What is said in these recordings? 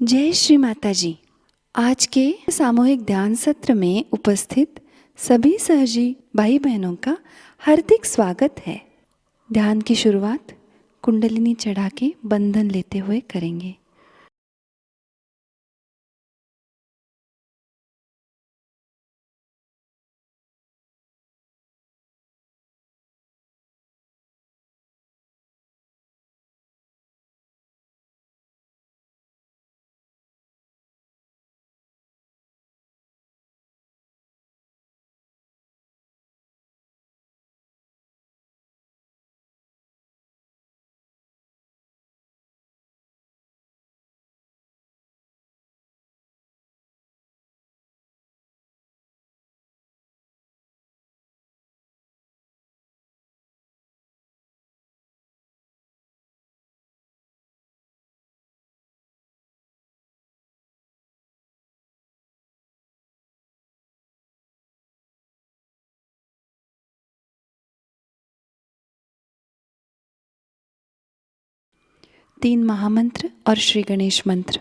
जय श्री माता जी। आज के सामूहिक ध्यान सत्र में उपस्थित सभी सहजी भाई बहनों का हार्दिक स्वागत है। ध्यान की शुरुआत कुंडलिनी चढ़ा के बंधन लेते हुए करेंगे। तीन महामंत्र और श्री गणेश मंत्र।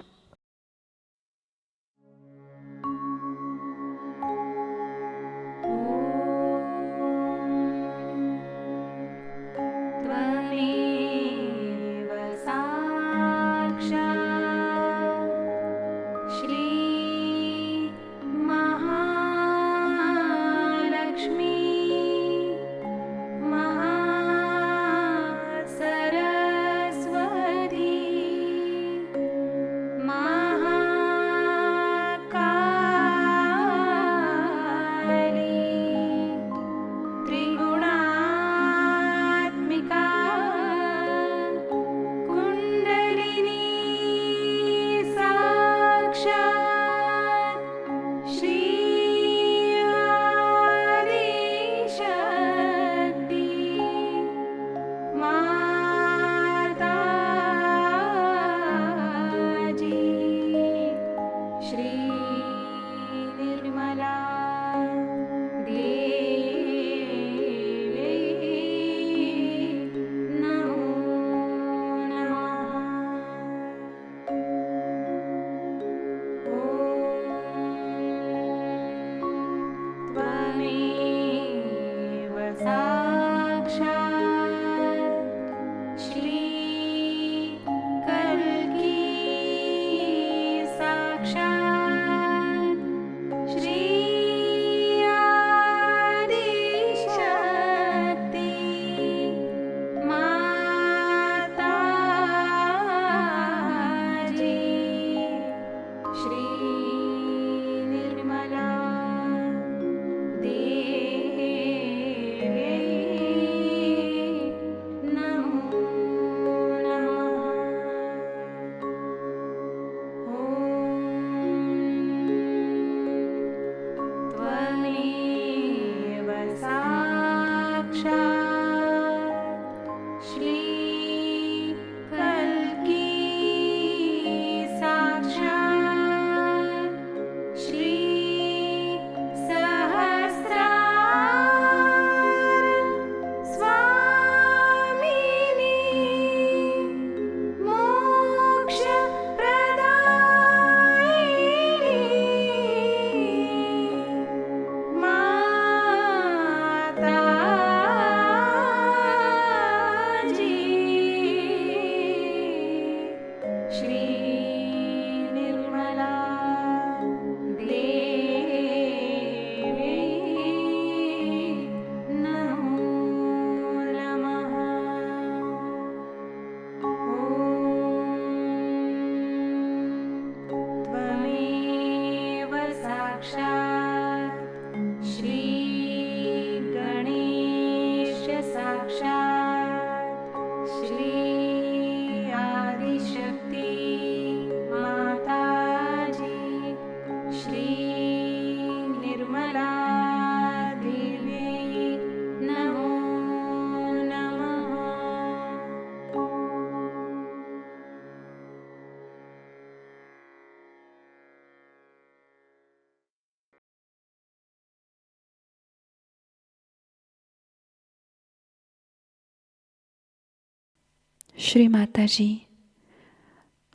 श्री माता जी,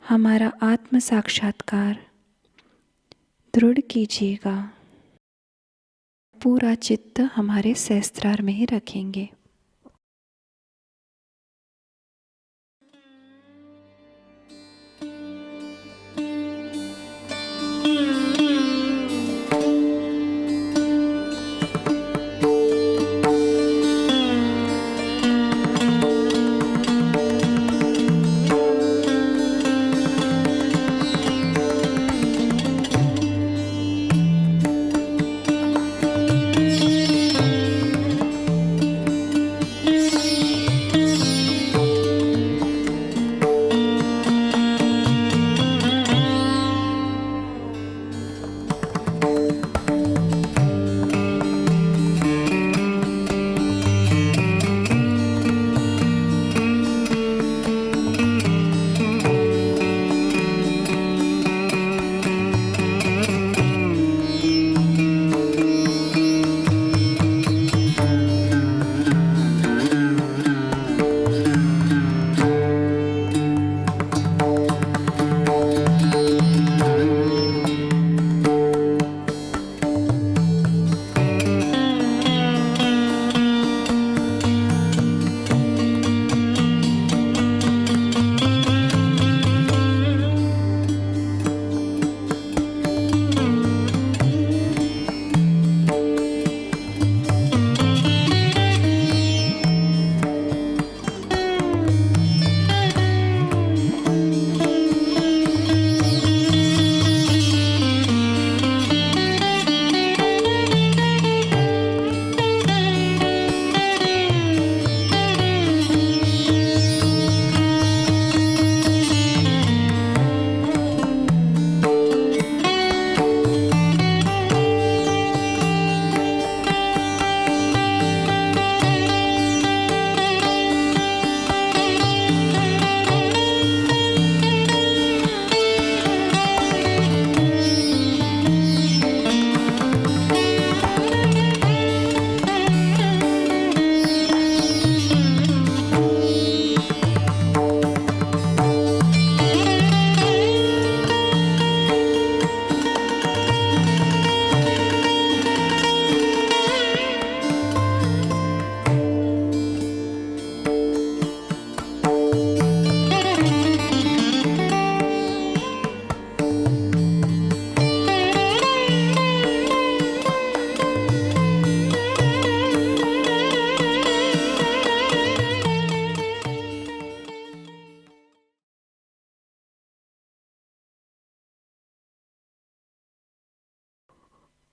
हमारा आत्म साक्षात्कार दृढ़ कीजिएगा। पूरा चित्त हमारे सहस्त्रार में ही रखेंगे।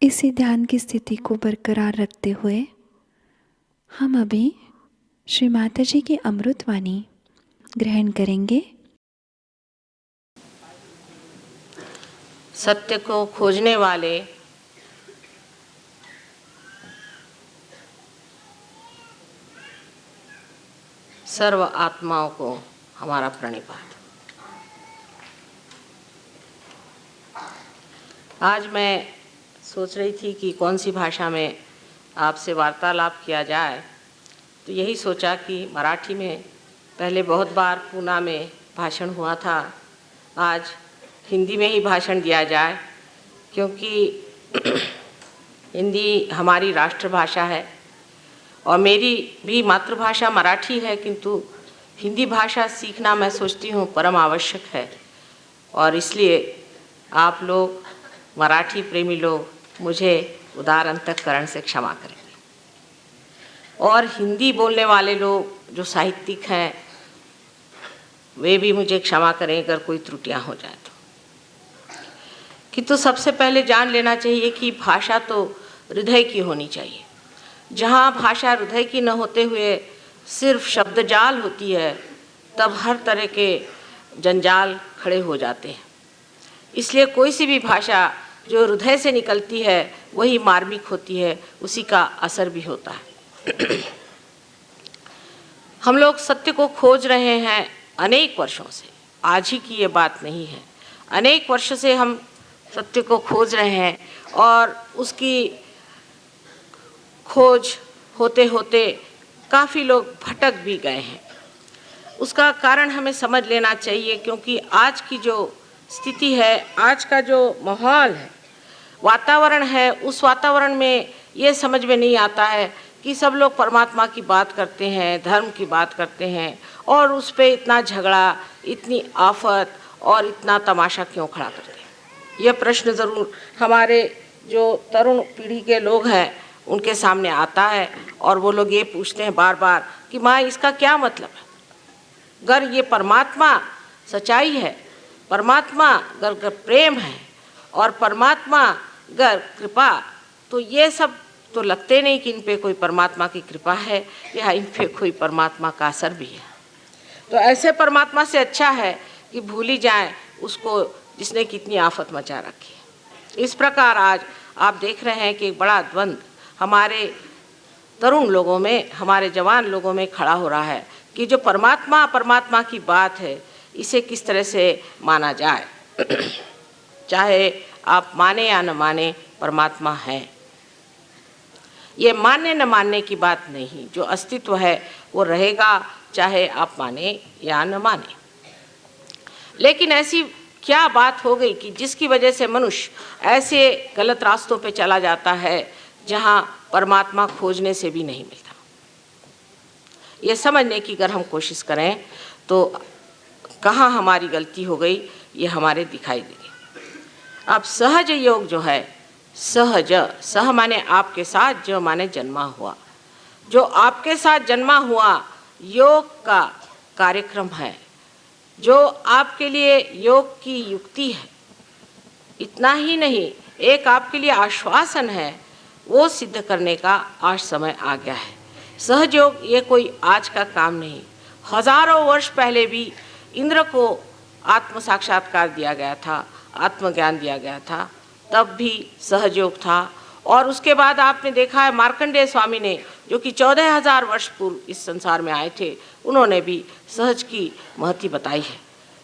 इसी ध्यान की स्थिति को बरकरार रखते हुए हम अभी श्री माता जी की अमृतवाणी ग्रहण करेंगे। सत्य को खोजने वाले सर्व आत्माओं को हमारा प्रणिपात। आज मैं सोच रही थी कि कौन सी भाषा में आपसे वार्तालाप किया जाए, तो यही सोचा कि मराठी में पहले बहुत बार पूना में भाषण हुआ था, आज हिंदी में ही भाषण दिया जाए, क्योंकि हिंदी हमारी राष्ट्रभाषा है और मेरी भी मातृभाषा मराठी है, किंतु हिंदी भाषा सीखना मैं सोचती हूँ परम आवश्यक है। और इसलिए आप लोग मराठी प्रेमी लोग मुझे उदार अंतःकरण से क्षमा करेंगे, और हिंदी बोलने वाले लोग जो साहित्यिक हैं वे भी मुझे क्षमा करें अगर कोई त्रुटियां हो जाए तो। किंतु सबसे पहले जान लेना चाहिए कि भाषा तो हृदय की होनी चाहिए। जहाँ भाषा हृदय की न होते हुए सिर्फ शब्दजाल होती है, तब हर तरह के जंजाल खड़े हो जाते हैं। इसलिए कोई सी भी भाषा जो हृदय से निकलती है वही मार्मिक होती है, उसी का असर भी होता है। हम लोग सत्य को खोज रहे हैं अनेक वर्षों से, आज ही की ये बात नहीं है। अनेक वर्षों से हम सत्य को खोज रहे हैं और उसकी खोज होते होते काफ़ी लोग भटक भी गए हैं। उसका कारण हमें समझ लेना चाहिए, क्योंकि आज की जो स्थिति है, आज का जो माहौल है, वातावरण है, उस वातावरण में ये समझ में नहीं आता है कि सब लोग परमात्मा की बात करते हैं, धर्म की बात करते हैं, और उस पर इतना झगड़ा, इतनी आफत और इतना तमाशा क्यों खड़ा करते हैं। यह प्रश्न ज़रूर हमारे जो तरुण पीढ़ी के लोग हैं उनके सामने आता है, और वो लोग ये पूछते हैं बार बार कि माँ, इसका क्या मतलब है। अगर ये परमात्मा सच्चाई है, परमात्मा अगर प्रेम है, और परमात्मा अगर कृपा, तो ये सब तो लगते नहीं कि इन पे कोई परमात्मा की कृपा है या इन पे कोई परमात्मा का असर भी है। तो ऐसे परमात्मा से अच्छा है कि भूल ही जाए उसको जिसने कितनी आफत मचा रखी है। इस प्रकार आज आप देख रहे हैं कि एक बड़ा द्वंद्व हमारे तरुण लोगों में, हमारे जवान लोगों में खड़ा हो रहा है कि जो परमात्मा की बात है, इसे किस तरह से माना जाए। चाहे आप माने या न माने, परमात्मा है। ये मानने न मानने की बात नहीं, जो अस्तित्व है वो रहेगा, चाहे आप माने या न माने। लेकिन ऐसी क्या बात हो गई कि जिसकी वजह से मनुष्य ऐसे गलत रास्तों पे चला जाता है जहाँ परमात्मा खोजने से भी नहीं मिलता। ये समझने की अगर हम कोशिश करें तो कहाँ हमारी गलती हो गई, ये हमारे दिखाई देगी। अब सहज योग जो है, सहज, सह माने आपके साथ, जो माने जन्मा हुआ, जो आपके साथ जन्मा हुआ योग का कार्यक्रम है, जो आपके लिए योग की युक्ति है। इतना ही नहीं, एक आपके लिए आश्वासन है, वो सिद्ध करने का आज समय आ गया है। सहयोग ये कोई आज का काम नहीं, हजारों वर्ष पहले भी इंद्र को आत्म साक्षात्कार दिया गया था, आत्मज्ञान दिया गया था, तब भी सहयोग था। और उसके बाद आपने देखा है मार्कंडेय स्वामी ने, जो कि 14,000 वर्ष पूर्व इस संसार में आए थे, उन्होंने भी सहज की महत्व बताई है।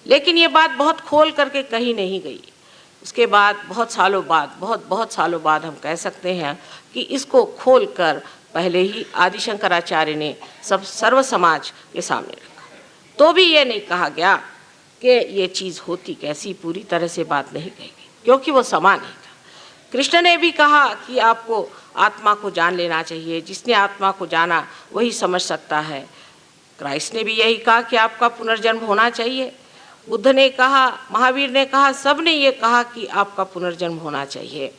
लेकिन ये बात बहुत खोल करके कही नहीं गई। उसके बाद बहुत सालों बाद हम कह सकते हैं कि इसको खोल कर पहले ही आदि शंकराचार्य ने सर्व समाज के सामने रखा। तो भी ये नहीं कहा गया कि ये चीज़ होती कैसी, पूरी तरह से बात नहीं कही गई, क्योंकि वो समान नहीं था। कृष्ण ने भी कहा कि आपको आत्मा को जान लेना चाहिए, जिसने आत्मा को जाना वही समझ सकता है। क्राइस्ट ने भी यही कहा कि आपका पुनर्जन्म होना चाहिए। बुद्ध ने कहा, महावीर ने कहा, सब ने ये कहा कि आपका पुनर्जन्म होना चाहिए।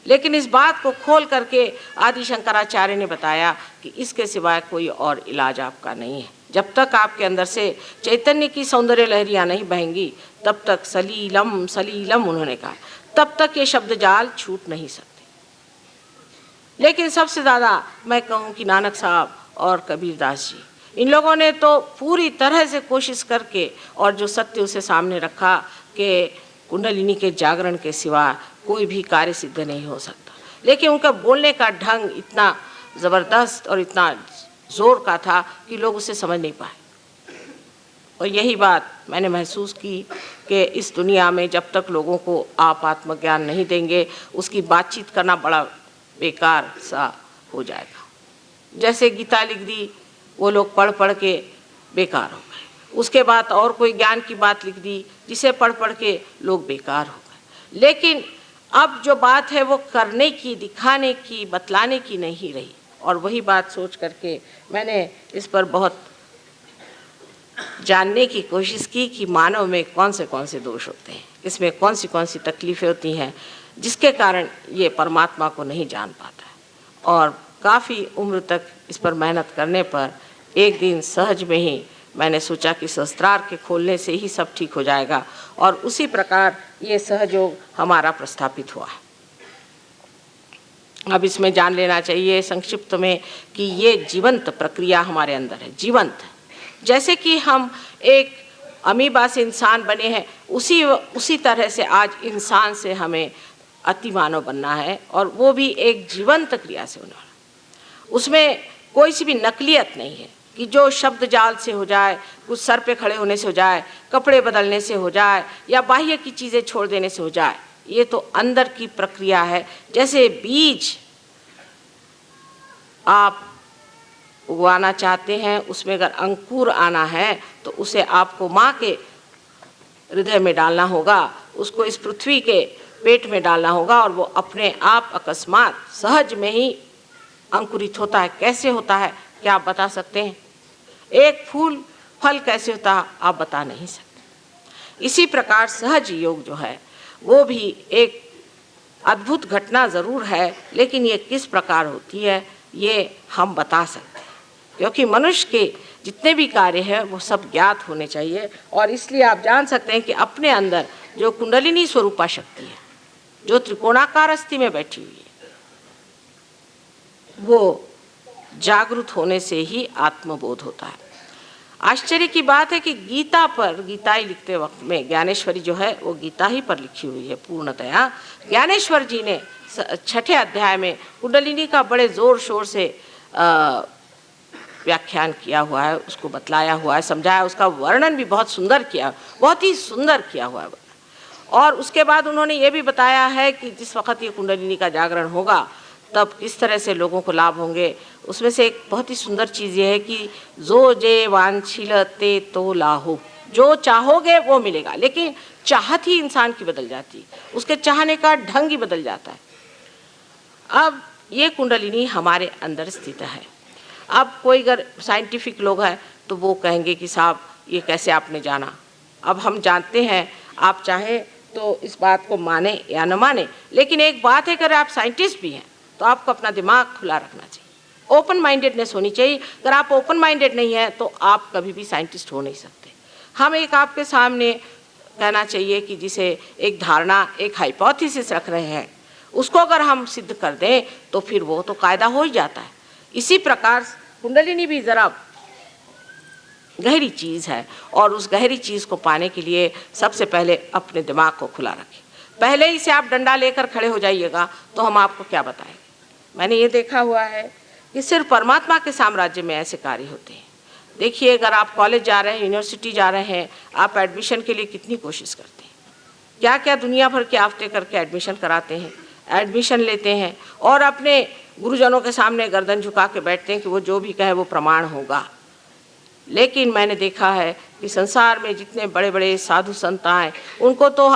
लेकिन इस बात को खोल करके आदि शंकराचार्य ने बताया कि इसके सिवाय कोई और इलाज आपका नहीं है। जब तक आपके अंदर से चैतन्य की सौंदर्य लहरियाँ नहीं बहेंगी, तब तक सलीलम सलीलम उन्होंने कहा, तब तक ये शब्द जाल छूट नहीं सकते। लेकिन सबसे ज़्यादा मैं कहूँ कि नानक साहब और कबीरदास जी, इन लोगों ने तो पूरी तरह से कोशिश करके, और जो सत्य उसे सामने रखा कि कुंडलिनी के जागरण के सिवा कोई भी कार्य सिद्ध नहीं हो सकता। लेकिन उनका बोलने का ढंग इतना ज़बरदस्त और इतना ज़ोर का था कि लोग उसे समझ नहीं पाए। और यही बात मैंने महसूस की कि इस दुनिया में जब तक लोगों को आप आत्मज्ञान नहीं देंगे, उसकी बातचीत करना बड़ा बेकार सा हो जाएगा। जैसे गीता लिख दी, वो लोग पढ़ पढ़ के बेकार हो गए। उसके बाद और कोई ज्ञान की बात लिख दी, जिसे पढ़ पढ़ के लोग बेकार हो गए। लेकिन अब जो बात है वो करने की, दिखाने की, बतलाने की नहीं रही। और वही बात सोच करके मैंने इस पर बहुत जानने की कोशिश की कि मानव में कौन से दोष होते हैं, इसमें कौन सी तकलीफ़ें होती हैं, जिसके कारण ये परमात्मा को नहीं जान पाता है। और काफ़ी उम्र तक इस पर मेहनत करने पर एक दिन सहज में ही मैंने सोचा कि सहस्त्रार के खोलने से ही सब ठीक हो जाएगा, और उसी प्रकार ये सहयोग हमारा प्रस्थापित हुआ है। अब इसमें जान लेना चाहिए संक्षिप्त में कि ये जीवंत प्रक्रिया हमारे अंदर है, जीवंत। जैसे कि हम एक अमीबा से इंसान बने हैं, उसी तरह से आज इंसान से हमें अति मानव बनना है, और वो भी एक जीवंत क्रिया से होने वाला। उसमें कोई सी भी नकलियत नहीं है कि जो शब्द जाल से हो जाए, कुछ सर पे खड़े होने से हो जाए, कपड़े बदलने से हो जाए, या बाह्य की चीज़ें छोड़ देने से हो जाए। ये तो अंदर की प्रक्रिया है। जैसे बीज आप उगवाना चाहते हैं, उसमें अगर अंकुर आना है तो उसे आपको माँ के हृदय में डालना होगा, उसको इस पृथ्वी के पेट में डालना होगा और वो अपने आप अकस्मात सहज में ही अंकुरित होता है। कैसे होता है क्या आप बता सकते हैं? एक फूल फल कैसे होता है आप बता नहीं सकते। इसी प्रकार सहज योग जो है वो भी एक अद्भुत घटना ज़रूर है, लेकिन ये किस प्रकार होती है ये हम बता सकते हैं, क्योंकि मनुष्य के जितने भी कार्य हैं वो सब ज्ञात होने चाहिए। और इसलिए आप जान सकते हैं कि अपने अंदर जो कुंडलिनी स्वरूपा शक्ति है, जो त्रिकोणाकार अस्थि में बैठी हुई है, वो जागृत होने से ही आत्मबोध होता है। आश्चर्य की बात है कि गीता पर, गीताई लिखते वक्त में ज्ञानेश्वरी जो है वो गीता ही पर लिखी हुई है पूर्णतया। ज्ञानेश्वर जी ने 6ठे अध्याय में कुंडलिनी का बड़े ज़ोर शोर से व्याख्यान किया हुआ है, उसको बतलाया हुआ है, समझाया, उसका वर्णन भी बहुत सुंदर किया, बहुत ही सुंदर किया हुआ है। और उसके बाद उन्होंने ये भी बताया है कि जिस वक्त ये कुंडलिनी का जागरण होगा तब किस तरह से लोगों को लाभ होंगे। उसमें से एक बहुत ही सुंदर चीज़ ये है कि जो जे वांछिलते तो लाहो, जो चाहोगे वो मिलेगा, लेकिन चाहत ही इंसान की बदल जाती है, उसके चाहने का ढंग ही बदल जाता है। अब ये कुंडलिनी हमारे अंदर स्थित है। अब कोई अगर साइंटिफिक लोग हैं तो वो कहेंगे कि साहब ये कैसे आपने जाना। अब हम जानते हैं, आप चाहें तो इस बात को माने या न माने, लेकिन एक बात है, अगर आप साइंटिस्ट भी हैं तो आपको अपना दिमाग खुला रखना चाहिए, ओपन माइंडेडनेस होनी चाहिए। अगर आप ओपन माइंडेड नहीं है तो आप कभी भी साइंटिस्ट हो नहीं सकते। हम एक आपके सामने कहना चाहिए कि जिसे एक धारणा, एक हाइपोथेसिस रख रहे हैं, उसको अगर हम सिद्ध कर दें तो फिर वो तो कायदा हो ही जाता है। इसी प्रकार कुंडलिनी भी ज़रा गहरी चीज़ है, और उस गहरी चीज़ को पाने के लिए सबसे पहले अपने दिमाग को खुला रखें। पहले ही से आप डंडा लेकर खड़े हो जाइएगा तो हम आपको क्या बताएंगे। मैंने ये देखा हुआ है कि सिर्फ परमात्मा के साम्राज्य में ऐसे कार्य होते हैं। देखिए, अगर आप कॉलेज जा रहे हैं, यूनिवर्सिटी जा रहे हैं, आप एडमिशन के लिए कितनी कोशिश करते हैं, क्या क्या दुनिया भर के आफ्ते करके एडमिशन कराते हैं, एडमिशन लेते हैं और अपने गुरुजनों के सामने गर्दन झुका के बैठते हैं कि वो जो भी कहे वो प्रमाण होगा। लेकिन मैंने देखा है कि संसार में जितने बड़े बड़े साधु संत आए, उनको तो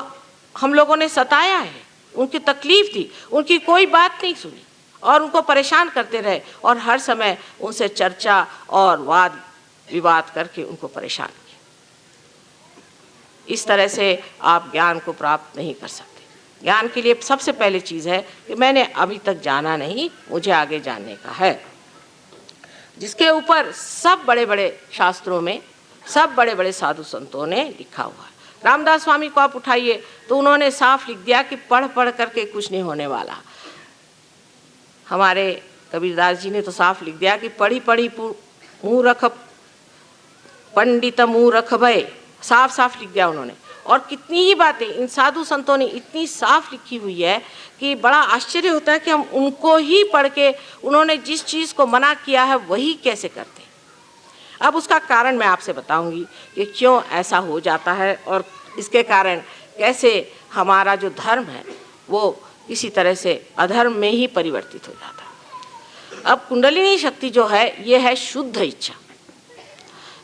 हम लोगों ने सताया है, उनकी तकलीफ़ थी, उनकी कोई बात नहीं सुनी और उनको परेशान करते रहे और हर समय उनसे चर्चा और वाद विवाद करके उनको परेशान किया। इस तरह से आप ज्ञान को प्राप्त नहीं कर सकते। ज्ञान के लिए सबसे पहले चीज़ है कि मैंने अभी तक जाना नहीं, मुझे आगे जानने का है, जिसके ऊपर सब बड़े बड़े शास्त्रों में, सब बड़े बड़े साधु संतों ने लिखा हुआ है। रामदास स्वामी को आप उठाइए तो उन्होंने साफ लिख दिया कि पढ़ पढ़ करके कुछ नहीं होने वाला। हमारे कबीरदास जी ने तो साफ लिख दिया कि पढ़ी पढ़ी मूर्ख पंडित मूर्ख भय, साफ साफ लिख दिया उन्होंने। और कितनी ही बातें इन साधु संतों ने इतनी साफ लिखी हुई है कि बड़ा आश्चर्य होता है कि हम उनको ही पढ़ के उन्होंने जिस चीज़ को मना किया है वही कैसे करते हैं। अब उसका कारण मैं आपसे बताऊंगी कि क्यों ऐसा हो जाता है और इसके कारण कैसे हमारा जो धर्म है वो किसी तरह से अधर्म में ही परिवर्तित हो जाता है। अब कुंडलिनी शक्ति जो है ये है शुद्ध इच्छा,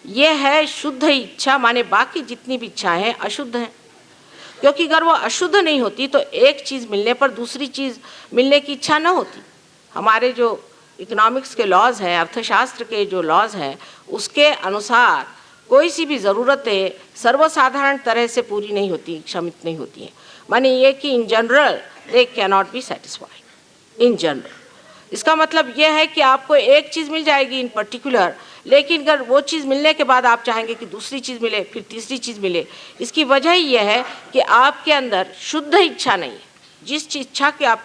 ये है शुद्ध इच्छा, माने बाकी जितनी भी इच्छाएं हैं अशुद्ध हैं, क्योंकि अगर वो अशुद्ध नहीं होती तो एक चीज़ मिलने पर दूसरी चीज़ मिलने की इच्छा न होती। हमारे जो इकोनॉमिक्स के लॉज हैं, अर्थशास्त्र के जो लॉज हैं, उसके अनुसार कोई सी भी ज़रूरतें सर्वसाधारण तरह से पूरी नहीं होती, क्षमित नहीं होती हैं। माने ये कि in general they can not be satisfied in general. इसका मतलब यह है कि आपको एक चीज़ मिल जाएगी इन पर्टिकुलर, लेकिन अगर वो चीज़ मिलने के बाद आप चाहेंगे कि दूसरी चीज़ मिले, फिर तीसरी चीज़ मिले। इसकी वजह यह है कि आपके अंदर शुद्ध इच्छा नहीं है। जिस इच्छा की आप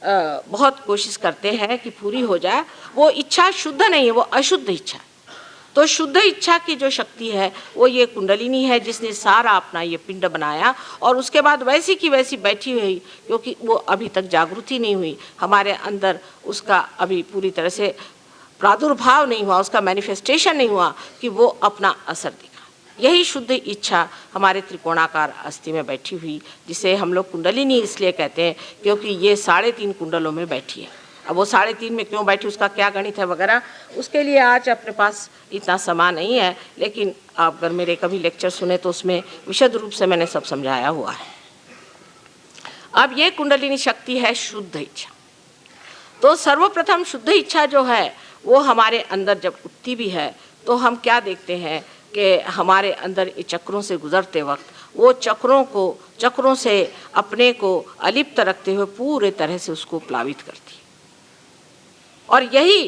बहुत कोशिश करते हैं कि पूरी हो जाए, वो इच्छा शुद्ध नहीं है, वो अशुद्ध इच्छा है। तो शुद्ध इच्छा की जो शक्ति है वो ये कुंडलिनी है, जिसने सारा अपना ये पिंड बनाया और उसके बाद वैसी की वैसी बैठी हुई, क्योंकि वो अभी तक जागृति नहीं हुई, हमारे अंदर उसका अभी पूरी तरह से प्रादुर्भाव नहीं हुआ, उसका मैनिफेस्टेशन नहीं हुआ कि वो अपना असर दिखा। यही शुद्ध इच्छा हमारे त्रिकोणाकार अस्थि में बैठी हुई, जिसे हम लोग कुंडलिनी इसलिए कहते हैं क्योंकि ये 3.5 कुंडलों में बैठी है। अब वो 3:30 में क्यों बैठी, उसका क्या गणित है वगैरह, उसके लिए आज अपने पास इतना समय नहीं है। लेकिन आप अगर मेरे कभी लेक्चर सुने तो उसमें विशद रूप से मैंने सब समझाया हुआ है। अब ये कुंडलिनी शक्ति है शुद्ध इच्छा। तो सर्वप्रथम शुद्ध इच्छा जो है वो हमारे अंदर जब उठती भी है तो हम क्या देखते हैं कि हमारे अंदर ये चक्रों से गुजरते वक्त वो चक्रों से अपने को अलिप्त रखते हुए पूरे तरह से उसको प्लावित करती है। और यही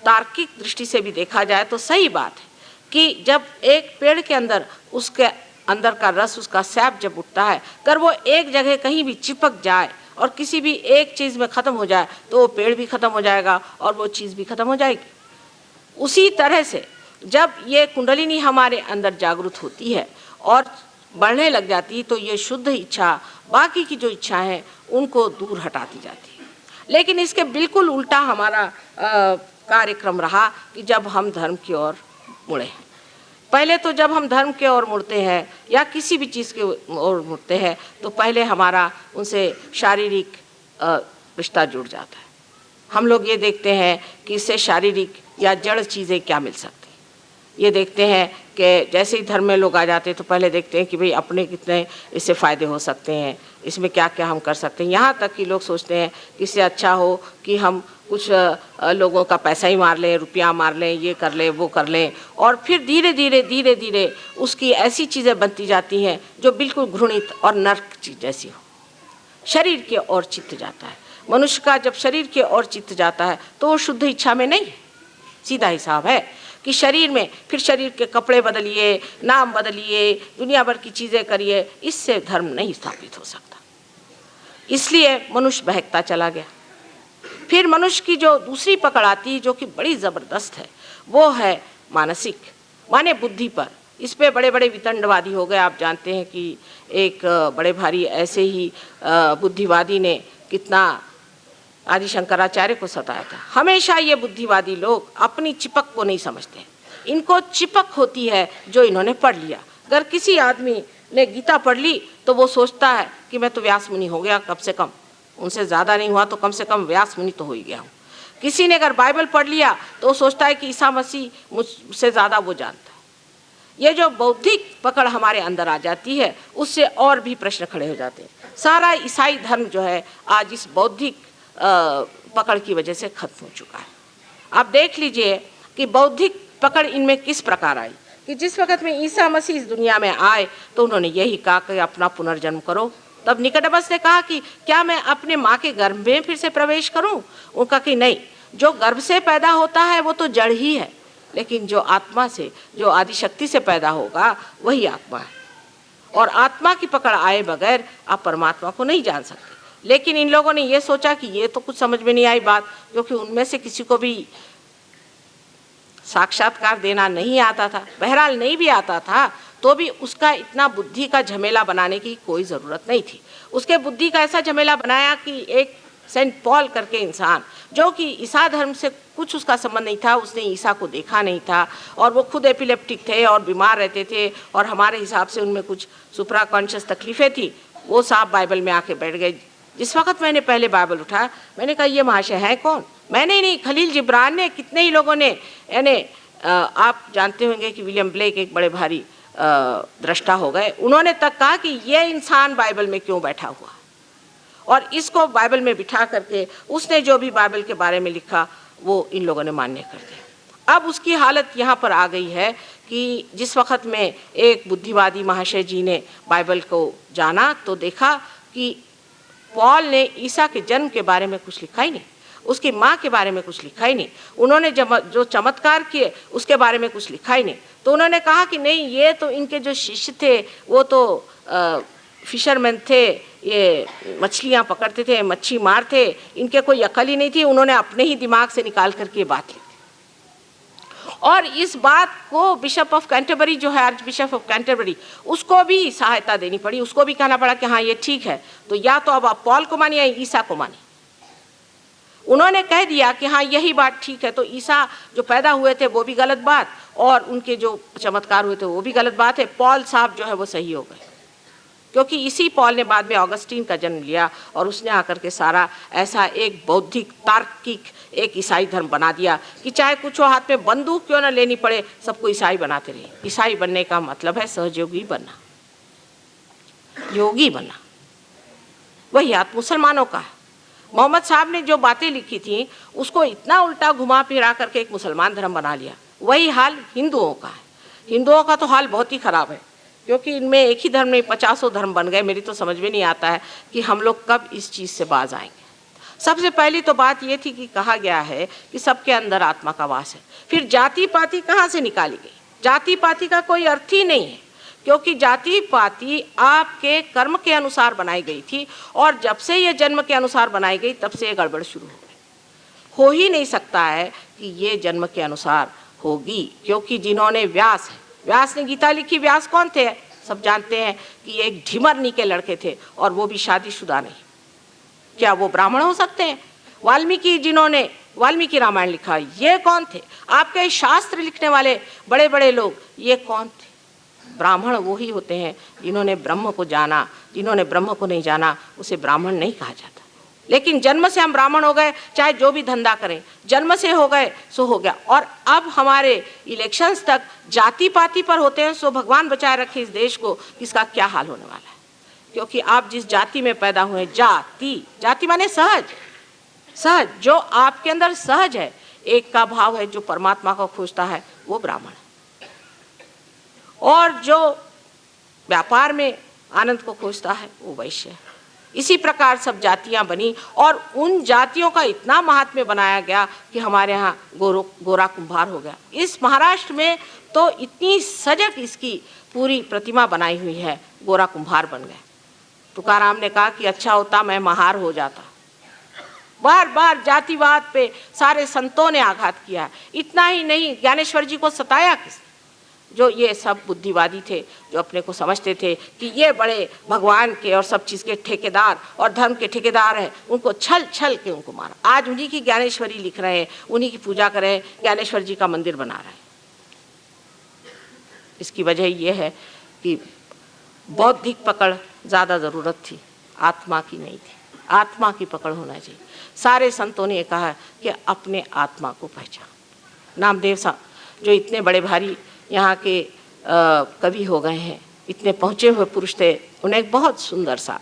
तार्किक दृष्टि से भी देखा जाए तो सही बात है कि जब एक पेड़ के अंदर उसके अंदर का रस, उसका सैप जब उठता है, अगर वो एक जगह कहीं भी चिपक जाए और किसी भी एक चीज़ में ख़त्म हो जाए तो वो पेड़ भी ख़त्म हो जाएगा और वो चीज़ भी ख़त्म हो जाएगी। उसी तरह से जब ये कुंडलिनी हमारे अंदर जागृत होती है और बढ़ने लग जाती है तो ये शुद्ध इच्छा बाकी की जो इच्छा है उनको दूर हटाती जाती है। लेकिन इसके बिल्कुल उल्टा हमारा कार्यक्रम रहा कि जब हम धर्म की ओर मुड़े। पहले तो जब हम धर्म के ओर मुड़ते हैं या किसी भी चीज़ के ओर मुड़ते हैं तो पहले हमारा उनसे शारीरिक रिश्ता जुड़ जाता है। हम लोग ये देखते हैं कि इससे शारीरिक या जड़ चीज़ें क्या मिल सकती। ये देखते हैं कि जैसे ही धर्म में लोग आ जाते हैं तो पहले देखते हैं कि भाई अपने कितने इससे फ़ायदे हो सकते हैं, इसमें क्या क्या हम कर सकते हैं। यहाँ तक कि लोग सोचते हैं कि इससे अच्छा हो कि हम कुछ लोगों का पैसा ही मार लें, रुपया मार लें, ये कर लें, वो कर लें। और फिर धीरे धीरे उसकी ऐसी चीज़ें बनती जाती हैं जो बिल्कुल घृणित और नर्क चीज़ जैसी हो। शरीर के ओर चित्त जाता है। मनुष्य का जब शरीर के ओर चित्त जाता है तो वो शुद्ध इच्छा में नहीं है। सीधा हिसाब है कि शरीर में फिर शरीर के कपड़े बदलिए, नाम बदलिए, दुनिया भर की चीज़ें करिए, इससे धर्म नहीं स्थापित हो सकता। इसलिए मनुष्य बहकता चला गया। फिर मनुष्य की जो दूसरी पकड़ आती है जो कि बड़ी ज़बरदस्त है, वो है मानसिक, माने बुद्धि पर। इस पे बड़े बड़े वितंडवादी हो गए। आप जानते हैं कि एक बड़े भारी ऐसे ही बुद्धिवादी ने कितना आदि शंकराचार्य को सताया था। हमेशा ये बुद्धिवादी लोग अपनी चिपक को नहीं समझते। इनको चिपक होती है जो इन्होंने पढ़ लिया। अगर किसी आदमी ने गीता पढ़ ली तो वो सोचता है कि मैं तो व्यास मुनि हो गया, कम से कम उनसे ज़्यादा नहीं हुआ तो कम से कम व्यास मुनि तो हो ही गया हूँ। किसी ने अगर बाइबल पढ़ लिया तो वो सोचता है कि ईसा मसीह मुझसे ज़्यादा वो जानता है। ये जो बौद्धिक पकड़ हमारे अंदर आ जाती है उससे और भी प्रश्न खड़े हो जाते हैं। सारा ईसाई धर्म जो है आज इस बौद्धिक पकड़ की वजह से खत्म हो चुका है। आप देख लीजिए कि बौद्धिक पकड़ इनमें किस प्रकार आई कि जिस वक्त में ईसा मसीह इस दुनिया में आए तो उन्होंने यही कहा कि अपना पुनर्जन्म करो। तब निकोदेमस ने कहा कि क्या मैं अपने माँ के गर्भ में फिर से प्रवेश करूं? उनका कि नहीं, जो गर्भ से पैदा होता है वो तो जड़ ही है, लेकिन जो आत्मा से, जो आदिशक्ति से पैदा होगा वही आत्मा है। और आत्मा की पकड़ आए बगैर आप परमात्मा को नहीं जान सकते। लेकिन इन लोगों ने ये सोचा कि ये तो कुछ समझ में नहीं आई बात, क्योंकि उनमें से किसी को भी साक्षात्कार देना नहीं आता था। बहरहाल नहीं भी आता था तो भी उसका इतना बुद्धि का झमेला बनाने की कोई ज़रूरत नहीं थी। उसके बुद्धि का ऐसा झमेला बनाया कि एक सेंट पॉल करके इंसान, जो कि ईसा धर्म से कुछ उसका संबंध नहीं था, उसने ईसा को देखा नहीं था और वो खुद एपिलेप्टिक थे और बीमार रहते थे और हमारे हिसाब से उनमें कुछ सुप्रा कॉन्शियस तकलीफ़ें थी। वो साहब बाइबल में आके बैठ गए। जिस वक्त मैंने पहले बाइबल उठाया मैंने कहा ये महाशय है कौन? मैंने नहीं, खलील जिब्रान ने, कितने ही लोगों ने, यानी आप जानते होंगे कि विलियम ब्लेक एक बड़े भारी दृष्टा हो गए। उन्होंने तक कहा कि ये इंसान बाइबल में क्यों बैठा हुआ, और इसको बाइबल में बिठा करके उसने जो भी बाइबल के बारे में लिखा वो इन लोगों ने मान्य कर दिया। अब उसकी हालत यहाँ पर आ गई है कि जिस वक्त में एक बुद्धिवादी महाशय जी ने बाइबल को जाना तो देखा कि पॉल ने ईसा के जन्म के बारे में कुछ लिखा ही नहीं, उसकी माँ के बारे में कुछ लिखा ही नहीं, उन्होंने जो चमत्कार किए उसके बारे में कुछ लिखा ही नहीं। तो उन्होंने कहा कि नहीं, ये तो इनके जो शिष्य थे वो तो फिशरमैन थे, ये मछलियाँ पकड़ते थे, मच्छी मार थे, इनके कोई अकल ही नहीं थी। उन्होंने अपने ही दिमाग से निकाल करके ये बात लिखी। और इस बात को बिशप ऑफ कैंटरबरी जो है, आर्च बिशप ऑफ कैंटरबरी, उसको भी सहायता देनी पड़ी, उसको भी कहना पड़ा कि हाँ ये ठीक है। तो या तो अब आप पॉल को मानिए या ईसा को मानिए। उन्होंने कह दिया कि हाँ यही बात ठीक है। तो ईसा जो पैदा हुए थे वो भी गलत बात और उनके जो चमत्कार हुए थे वो भी गलत बात है। पॉल साहब जो है वो सही हो गए। क्योंकि इसी पॉल ने बाद में ऑगस्टीन का जन्म लिया और उसने आकर के सारा ऐसा एक बौद्धिक तार्किक एक ईसाई धर्म बना दिया कि चाहे कुछ हो, हाथ में बंदूक क्यों ना लेनी पड़े, सबको ईसाई बनाते रहे। ईसाई बनने का मतलब है सहयोगी बनना, योगी बनना। वही हाथ मुसलमानों का है। मोहम्मद साहब ने जो बातें लिखी थी उसको इतना उल्टा घुमा फिरा करके एक मुसलमान धर्म बना लिया। वही हाल हिंदुओं का है। हिंदुओं का तो हाल बहुत ही खराब है, क्योंकि इनमें एक ही धर्म में 50 धर्म बन गए। मेरी तो समझ में नहीं आता है कि हम लोग कब इस चीज़ से बाज आएंगे। सबसे पहली तो बात ये थी कि कहा गया है कि सबके अंदर आत्मा का वास है। फिर जाति पाति कहाँ से निकाली गई? जाति पाति का कोई अर्थ ही नहीं है, क्योंकि जाति पाति आपके कर्म के अनुसार बनाई गई थी, और जब से ये जन्म के अनुसार बनाई गई तब से ये गड़बड़ शुरू हो गई। हो ही नहीं सकता है कि ये जन्म के अनुसार होगी, क्योंकि जिन्होंने व्यास ने गीता लिखी, व्यास कौन थे? सब जानते हैं कि एक ढिमरनी के लड़के थे, और वो भी शादीशुदा नहीं। क्या वो ब्राह्मण हो सकते हैं? वाल्मीकि, जिन्होंने वाल्मीकि रामायण लिखा, ये कौन थे? आपके शास्त्र लिखने वाले बड़े बड़े लोग, ये कौन थे? ब्राह्मण वो ही होते हैं जिन्होंने ब्रह्म को जाना। जिन्होंने ब्रह्म को नहीं जाना उसे ब्राह्मण नहीं कहा जाता। लेकिन जन्म से हम ब्राह्मण हो गए, चाहे जो भी धंधा करें, जन्म से हो गए सो हो गया। और अब हमारे इलेक्शंस तक जाति पाति पर होते हैं। सो भगवान बचाए रखे इस देश को, इसका क्या हाल होने वाला है। क्योंकि आप जिस जाति में पैदा हुए, जाति माने सहज, जो आपके अंदर सहज है, एक का भाव है, जो परमात्मा को खोजता है वो ब्राह्मण है, और जो व्यापार में आनंद को खोजता है वो वैश्य है। इसी प्रकार सब जातियां बनी, और उन जातियों का इतना महात्म्य बनाया गया कि हमारे यहाँ गोरा कुंभार हो गया। इस महाराष्ट्र में तो इतनी सजग इसकी पूरी प्रतिमा बनाई हुई है, गोरा कुंभार बन गए। तुकाराम ने कहा कि अच्छा होता मैं महार हो जाता। बार बार जातिवाद पे सारे संतों ने आघात किया। इतना ही नहीं, ज्ञानेश्वर जी को सताया किसने? जो ये सब बुद्धिवादी थे, जो अपने को समझते थे कि ये बड़े भगवान के और सब चीज़ के ठेकेदार और धर्म के ठेकेदार हैं, उनको छल के उनको मारा। आज उन्हीं की ज्ञानेश्वरी लिख रहे हैं, उन्हीं की पूजा कर रहे हैं, ज्ञानेश्वर जी का मंदिर बना रहे हैं। इसकी वजह ये है कि बौद्धिक पकड़ ज़्यादा ज़रूरत थी, आत्मा की नहीं थी। आत्मा की पकड़ होना चाहिए। सारे संतों ने कहा कि अपने आत्मा को पहचान। नामदेव साहब जो इतने बड़े भारी यहाँ के कवि हो गए हैं, इतने पहुँचे हुए पुरुष थे, उन्हें एक बहुत सुंदर सा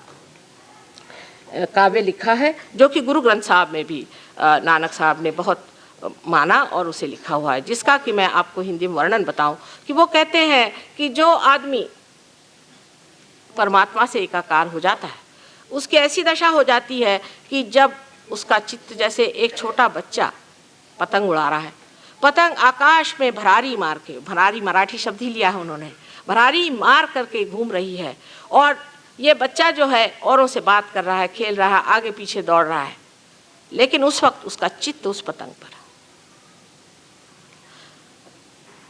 काव्य लिखा है, जो कि गुरु ग्रंथ साहब में भी नानक साहब ने बहुत माना और उसे लिखा हुआ है, जिसका कि मैं आपको हिंदी में वर्णन बताऊं कि वो कहते हैं कि जो आदमी परमात्मा से एकाकार हो जाता है, उसकी ऐसी दशा हो जाती है कि जब उसका चित्त, जैसे एक छोटा बच्चा पतंग उड़ा रहा है, पतंग आकाश में भरारी मार के, भरारी मराठी शब्द ही लिया है उन्होंने, भरारी मार करके घूम रही है, और ये बच्चा जो है औरों से बात कर रहा है, खेल रहा है, आगे पीछे दौड़ रहा है, लेकिन उस वक्त उसका चित्त उस पतंग पर है।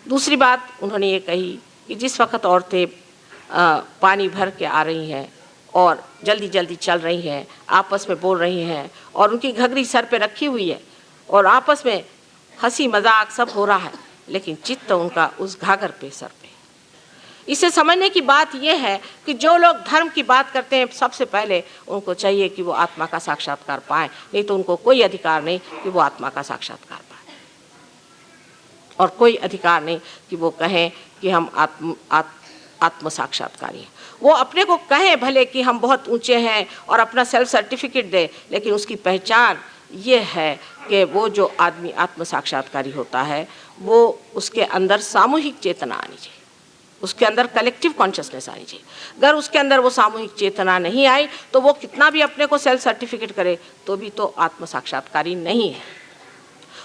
दूसरी बात उन्होंने ये कही कि जिस वक्त औरतें पानी भर के आ रही हैं और जल्दी जल्दी चल रही हैं, आपस में बोल रही हैं, और उनकी घघरी सर पे रखी हुई है, और आपस में हंसी मजाक सब हो रहा है, लेकिन चित्त उनका उस घाघर पे, सर पे। इसे समझने की बात यह है कि जो लोग धर्म की बात करते हैं, सबसे पहले उनको चाहिए कि वो आत्मा का साक्षात्कार पाएं, नहीं तो उनको कोई अधिकार नहीं कि वो आत्मा का साक्षात्कार पाएं, और कोई अधिकार नहीं कि वो कहें कि हम आत्म साक्षात्कारी हैं। वो अपने को कहें भले कि हम बहुत ऊंचे हैं और अपना सेल्फ सर्टिफिकेट दे, लेकिन उसकी पहचान ये है कि वो जो आदमी आत्म साक्षात्कारी होता है, वो उसके अंदर सामूहिक चेतना आनी चाहिए, उसके अंदर कलेक्टिव कॉन्शियसनेस आनी चाहिए। अगर उसके अंदर वो सामूहिक चेतना नहीं आई तो वो कितना भी अपने को सेल्फ सर्टिफिकेट करे तो भी तो आत्म साक्षात्कारी नहीं है।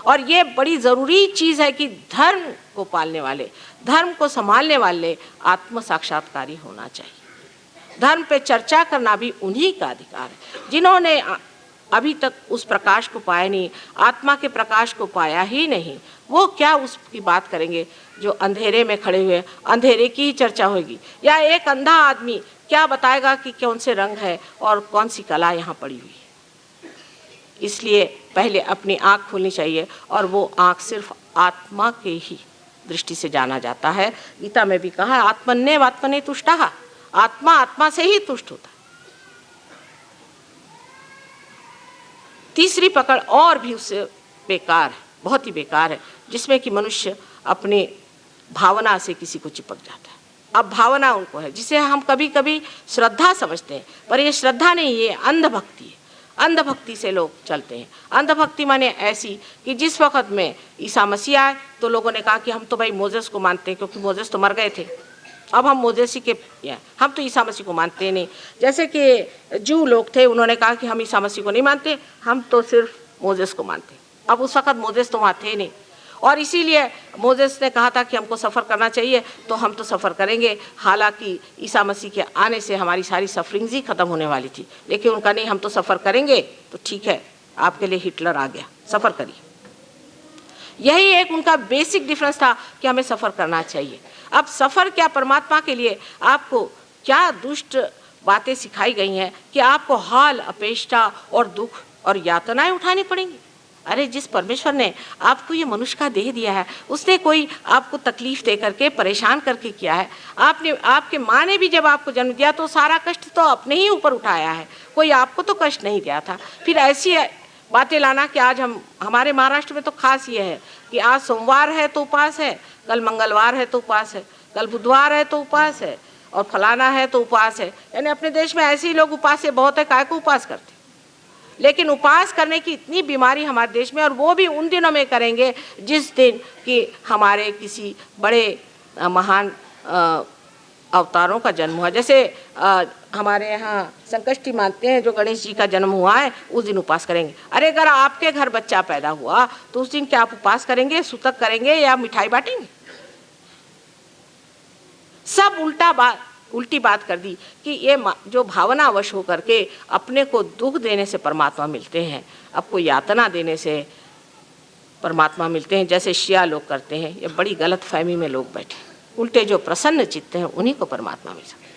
और ये बड़ी ज़रूरी चीज़ है कि धर्म को पालने वाले, धर्म को संभालने वाले आत्म साक्षात्कारी होना चाहिए। धर्म पे चर्चा करना भी उन्हीं का अधिकार है जिन्होंने अभी तक उस प्रकाश को पाया नहीं, आत्मा के प्रकाश को पाया ही नहीं। वो क्या उसकी बात करेंगे जो अंधेरे में खड़े हुए, अंधेरे की ही चर्चा होगी। या एक अंधा आदमी क्या बताएगा कि कौन से रंग है और कौन सी कला यहाँ पड़ी हुई है। इसलिए पहले अपनी आँख खोलनी चाहिए, और वो आँख सिर्फ आत्मा के ही दृष्टि से जाना जाता है। गीता में भी कहा आत्मन्येव आत्मने तुष्टः, आत्मा आत्मा से ही तुष्ट होता है। तीसरी पकड़ और भी उससे बेकार है, बहुत ही बेकार है, जिसमें कि मनुष्य अपने भावना से किसी को चिपक जाता है। अब भावना उनको है जिसे हम कभी कभी श्रद्धा समझते हैं, पर ये श्रद्धा नहीं, ये अंधभक्ति है। अंधभक्ति से लोग चलते हैं। अंधभक्ति माने ऐसी कि जिस वक्त में ईसा मसीह आए तो लोगों ने कहा कि हम तो भाई मोजेस को मानते हैं, क्योंकि मोजेस तो मर गए थे, अब हम मोजेस ही के, हम तो ईसा मसीह को मानते नहीं। जैसे कि जू लोग थे, उन्होंने कहा कि हम ईसा मसीह को नहीं मानते, हम तो सिर्फ मोजेस को मानते। अब उस वक्त मोजेस तो वहाँ थे नहीं, और इसीलिए मोजेस ने कहा था कि हमको सफ़र करना चाहिए, तो हम तो सफ़र करेंगे। हालांकि ईसा मसीह के आने से हमारी सारी सफरिंग्स ही ख़त्म होने वाली थी, लेकिन उनका नहीं, हम तो सफ़र करेंगे। तो ठीक है, आपके लिए हिटलर आ गया, सफ़र करिए। यही एक उनका बेसिक डिफरेंस था कि हमें सफ़र करना चाहिए। अब सफ़र क्या, परमात्मा के लिए आपको क्या दुष्ट बातें सिखाई गई हैं कि आपको हाल अपेष्टा और दुख और यातनाएं उठानी पड़ेंगी। अरे जिस परमेश्वर ने आपको ये मनुष्य का देह दिया है, उसने कोई आपको तकलीफ दे करके, परेशान करके किया है। आपके माँ ने भी जब आपको जन्म दिया तो सारा कष्ट तो अपने ही ऊपर उठाया है, कोई आपको तो कष्ट नहीं दिया था। फिर ऐसी बातें लाना कि आज हमारे महाराष्ट्र में तो खास ये है कि आज सोमवार है तो उपवास है, कल मंगलवार है तो उपवास है, कल बुधवार है तो उपवास है, और फलाना है तो उपवास है। यानी अपने देश में ऐसे ही लोग उपवास से बहुत है, काय को उपवास करते। लेकिन उपवास करने की इतनी बीमारी हमारे देश में, और वो भी उन दिनों में करेंगे जिस दिन कि हमारे किसी बड़े महान अवतारों का जन्म हुआ। जैसे हमारे यहाँ संकष्टी मानते हैं, जो गणेश जी का जन्म हुआ है, उस दिन उपवास करेंगे। अरे अगर आपके घर बच्चा पैदा हुआ तो उस दिन क्या आप उपवास करेंगे, सूतक करेंगे या मिठाई बांटेंगे? सब उल्टी बात कर दी कि ये जो भावनावश होकर के अपने को दुख देने से परमात्मा मिलते हैं, आपको यातना देने से परमात्मा मिलते हैं, जैसे शिया लोग करते हैं। ये बड़ी गलत फहमी में लोग बैठे। उल्टे जो प्रसन्न चित्त हैं उन्हीं को परमात्मा मिल सकते।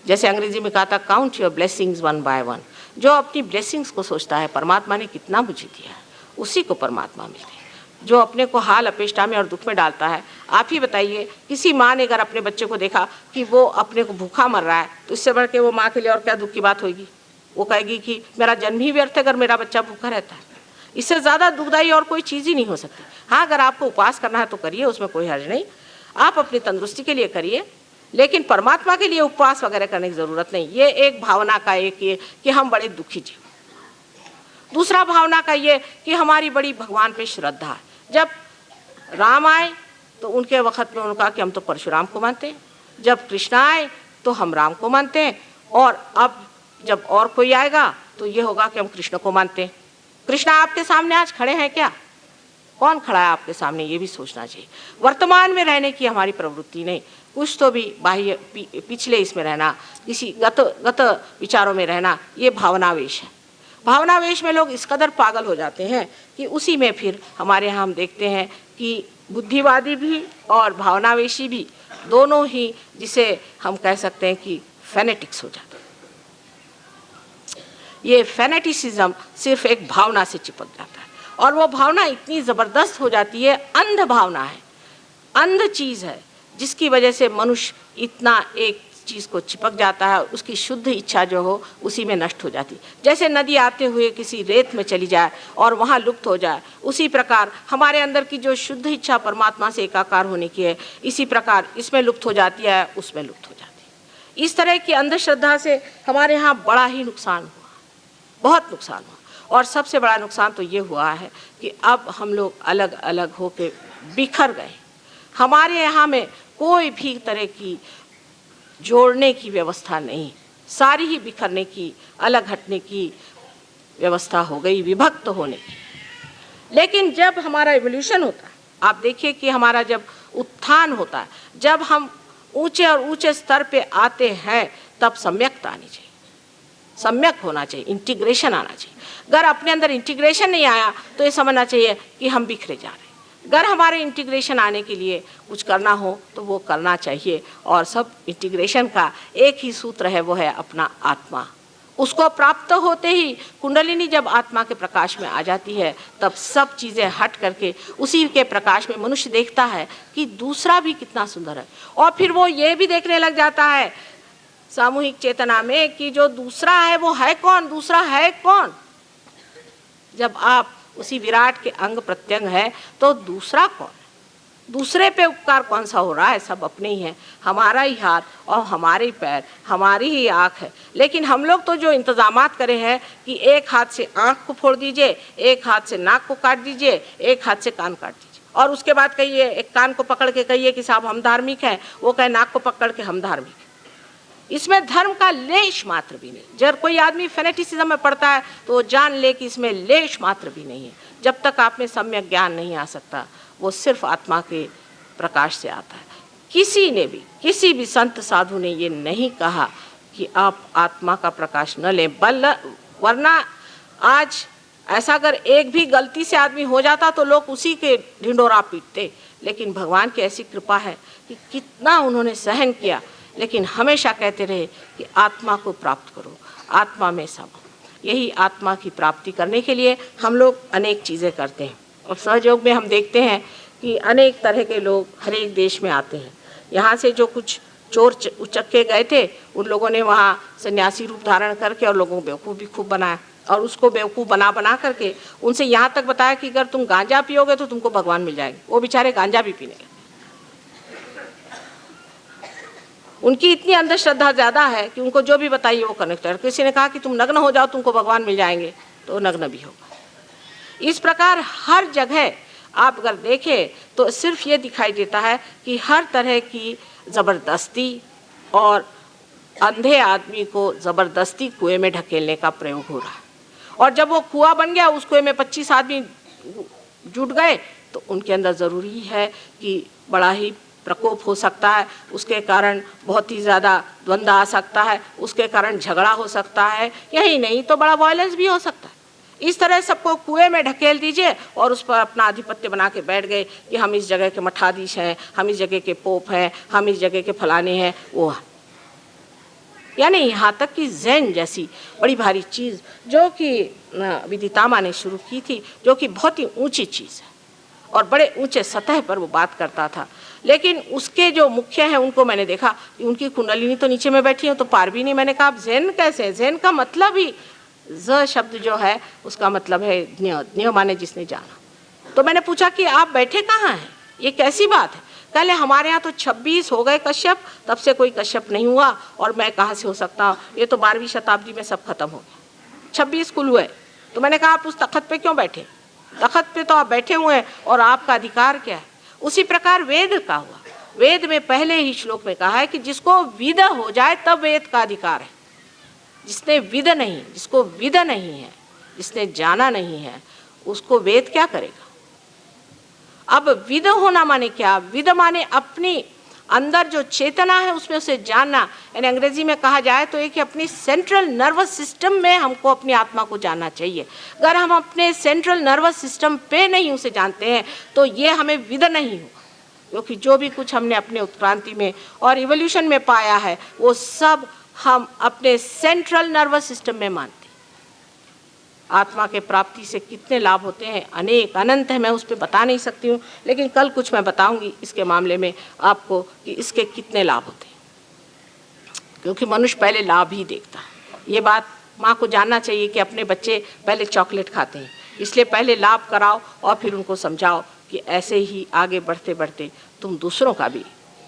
जैसे अंग्रेजी में कहा था, count your blessings one by one. जो अपनी ब्लेसिंग्स को सोचता है परमात्मा ने कितना मुझे दिया है, उसी को परमात्मा मिलते हैं। जो अपने को हाल अपेष्टा में और दुख में डालता है, आप ही बताइए, किसी माँ ने अगर अपने बच्चे को देखा कि वो अपने को भूखा मर रहा है, तो इससे बढ़ के वो माँ के लिए और क्या दुख की बात होगी? वो कहेगी कि मेरा जन्म ही व्यर्थ है अगर मेरा बच्चा भूखा रहता है। इससे ज़्यादा दुखदाई और कोई चीज़ ही नहीं हो सकती। हाँ, अगर आपको उपवास करना है तो करिए, उसमें कोई हर्ज नहीं, आप अपनी तंदुरुस्ती के लिए करिए, लेकिन परमात्मा के लिए उपवास वगैरह करने की ज़रूरत नहीं। ये एक भावना का एक ये कि हम बड़े दुखी जीव। दूसरा भावना का ये कि हमारी बड़ी भगवान पे श्रद्धा है। जब राम आए तो उनके वक़्त में उन्होंने कहा कि हम तो परशुराम को मानते हैं, जब कृष्ण आए तो हम राम को मानते हैं, और अब जब और कोई आएगा तो ये होगा कि हम कृष्ण को मानते हैं। कृष्ण आपके सामने आज खड़े हैं क्या? कौन खड़ा है आपके सामने, ये भी सोचना चाहिए। वर्तमान में रहने की हमारी प्रवृत्ति नहीं, कुछ तो भी बाह्य पिछले इसमें रहना, किसी गत विचारों में रहना, ये भावनावेश है। भावनावेश में लोग इस कदर पागल हो जाते हैं कि उसी में फिर हमारे यहाँ हम देखते हैं कि बुद्धिवादी भी और भावनावेशी भी दोनों ही, जिसे हम कह सकते हैं कि फैनेटिक्स हो जाते हैं। ये फैनेटिसिज्म सिर्फ एक भावना से चिपक जाता है, और वो भावना इतनी ज़बरदस्त हो जाती है, अंध भावना है, अंध चीज़ है, जिसकी वजह से मनुष्य इतना एक चीज़ को चिपक जाता है, उसकी शुद्ध इच्छा जो हो उसी में नष्ट हो जाती। जैसे नदी आते हुए किसी रेत में चली जाए और वहाँ लुप्त हो जाए, उसी प्रकार हमारे अंदर की जो शुद्ध इच्छा परमात्मा से एकाकार होने की है, इसी प्रकार इसमें लुप्त हो जाती है, उसमें लुप्त हो जाती है। इस तरह की अंधश्रद्धा से हमारे यहाँ बड़ा ही नुकसान हुआ, बहुत नुकसान हुआ। और सबसे बड़ा नुकसान तो ये हुआ है कि अब हम लोग अलग अलग होकर बिखर गए। हमारे यहाँ में कोई भी तरह की जोड़ने की व्यवस्था नहीं, सारी ही बिखरने की, अलग हटने की व्यवस्था हो गई, विभक्त होने की। लेकिन जब हमारा एवोल्यूशन होता है, आप देखिए कि हमारा जब उत्थान होता है, जब हम ऊंचे और ऊंचे स्तर पे आते हैं, तब सम्यकता आनी चाहिए, सम्यक होना चाहिए, इंटीग्रेशन आना चाहिए। अगर अपने अंदर इंटीग्रेशन नहीं आया तो ये समझना चाहिए कि हम बिखरे जा रहे हैं। अगर हमारे इंटीग्रेशन आने के लिए कुछ करना हो तो वो करना चाहिए, और सब इंटीग्रेशन का एक ही सूत्र है, वो है अपना आत्मा। उसको प्राप्त होते ही कुंडलिनी जब आत्मा के प्रकाश में आ जाती है, तब सब चीज़ें हट करके उसी के प्रकाश में मनुष्य देखता है कि दूसरा भी कितना सुंदर है, और फिर वो ये भी देखने लग जाता है सामूहिक चेतना में कि जो दूसरा है वो है कौन, दूसरा है कौन। जब आप उसी विराट के अंग प्रत्यंग है तो दूसरा कौन, दूसरे पे उपकार कौन सा हो रहा है? सब अपने ही हैं, हमारा ही हाथ और हमारे ही पैर, हमारी ही आँख है। लेकिन हम लोग तो जो इंतजामात करे हैं कि एक हाथ से आँख को फोड़ दीजिए, एक हाथ से नाक को काट दीजिए, एक हाथ से कान काट दीजिए, और उसके बाद कहिए, एक कान को पकड़ के कहिए कि साहब हम धार्मिक हैं, वो कहे नाक को पकड़ के हम धार्मिक हैं। इसमें धर्म का लेश मात्र भी नहीं। जब कोई आदमी फेनेटिसिज्म में पड़ता है तो वो जान ले कि इसमें लेश मात्र भी नहीं है। जब तक आप में सम्यक ज्ञान नहीं आ सकता, वो सिर्फ आत्मा के प्रकाश से आता है। किसी ने भी, किसी भी संत साधु ने ये नहीं कहा कि आप आत्मा का प्रकाश न लें, वरना आज ऐसा अगर एक भी गलती से आदमी हो जाता तो लोग उसी के ढिंढोरा पीटते। लेकिन भगवान की ऐसी कृपा है कि कितना उन्होंने सहन किया, लेकिन हमेशा कहते रहे कि आत्मा को प्राप्त करो, आत्मा में समा। यही आत्मा की प्राप्ति करने के लिए हम लोग अनेक चीज़ें करते हैं। और सहयोग में हम देखते हैं कि अनेक तरह के लोग हर एक देश में आते हैं। यहाँ से जो कुछ चोर उचक्के गए थे, उन लोगों ने वहाँ सन्यासी रूप धारण करके और लोगों को बेवकूफ़ भी खूब बनाया, और उसको बेवकूफ़ बना करके उनसे यहाँ तक बताया कि अगर तुम गांजा पियोगे तो तुमको भगवान मिल जाएंगे। वो बेचारे गांजा भी पीने लगे। उनकी इतनी अंधश्रद्धा ज़्यादा है कि उनको जो भी बताइए वो कनेक्ट कर। किसी ने कहा कि तुम नग्न हो जाओ तुमको भगवान मिल जाएंगे, तो नग्न भी होगा। इस प्रकार हर जगह आप अगर देखें तो सिर्फ ये दिखाई देता है कि हर तरह की ज़बरदस्ती और अंधे आदमी को ज़बरदस्ती कुएं में ढकेलने का प्रयोग हो रहा है। और जब वो कुआं बन गया, उस कुएं में 25 आदमी जुट गए, तो उनके अंदर ज़रूरी है कि बड़ा ही प्रकोप हो सकता है, उसके कारण बहुत ही ज़्यादा द्वंद्व आ सकता है, उसके कारण झगड़ा हो सकता है, यही नहीं तो बड़ा वायलेंस भी हो सकता है। इस तरह सबको कुएं में ढकेल दीजिए और उस पर अपना आधिपत्य बना के बैठ गए कि हम इस जगह के मठाधीश हैं, हम इस जगह के पोप हैं, हम इस जगह के फलाने हैं, वो हैं। यानी यहाँ तक कि ज़ैन जैसी बड़ी भारी चीज़ जो कि विदितामा ने शुरू की थी, जो कि बहुत ही ऊंची चीज़ है और बड़े ऊंचे सतह पर वो बात करता था, लेकिन उसके जो मुख्य हैं उनको मैंने देखा कि उनकी कुंडलिनी तो नीचे में बैठी है, तो पार भी नहीं। मैंने कहा आप ज़ैन कैसे? ज़ैन का मतलब ही ज़ शब्द जो है उसका मतलब है ज्ञ, ज्ञ माने जिसने जाना। तो मैंने पूछा कि आप बैठे कहाँ हैं, ये कैसी बात है? पहले हमारे यहाँ तो 26 हो गए कश्यप, तब से कोई कश्यप नहीं हुआ, और मैं कहाँ से हो सकता हूँ? ये तो 12वीं शताब्दी में सब खत्म हो गया, 26 कुल हुए। तो मैंने कहा आप उस तख्त पे क्यों बैठे? तख्त पे तो आप बैठे हुए हैं और आपका अधिकार क्या है? उसी प्रकार वेद का हुआ। वेद में पहले ही श्लोक में कहा है कि जिसको विद हो जाए तब वेद का अधिकार है। जिसने विद नहीं, जिसको विद नहीं है, जिसने जाना नहीं है, उसको वेद क्या करेगा? अब विद होना माने क्या? विद माने अपनी अंदर जो चेतना है उसमें उसे जानना। यानी अंग्रेजी में कहा जाए तो एक अपनी सेंट्रल नर्वस सिस्टम में हमको अपनी आत्मा को जानना चाहिए। अगर हम अपने सेंट्रल नर्वस सिस्टम पे नहीं उसे जानते हैं तो ये हमें विद नहीं होगा, क्योंकि जो भी कुछ हमने अपने उत्क्रांति में और इवोल्यूशन में पाया है वो सब हम अपने सेंट्रल नर्वस सिस्टम में मानते हैं। आत्मा के प्राप्ति से कितने लाभ होते हैं, अनेक अनंत है, मैं उस पर बता नहीं सकती हूँ, लेकिन कल कुछ मैं बताऊंगी इसके मामले में आपको कि इसके कितने लाभ होते हैं, क्योंकि मनुष्य पहले लाभ ही देखता है। ये बात माँ को जानना चाहिए कि अपने बच्चे पहले चॉकलेट खाते हैं, इसलिए पहले लाभ कराओ और फिर उनको समझाओ कि ऐसे ही आगे बढ़ते बढ़ते तुम दूसरों का भी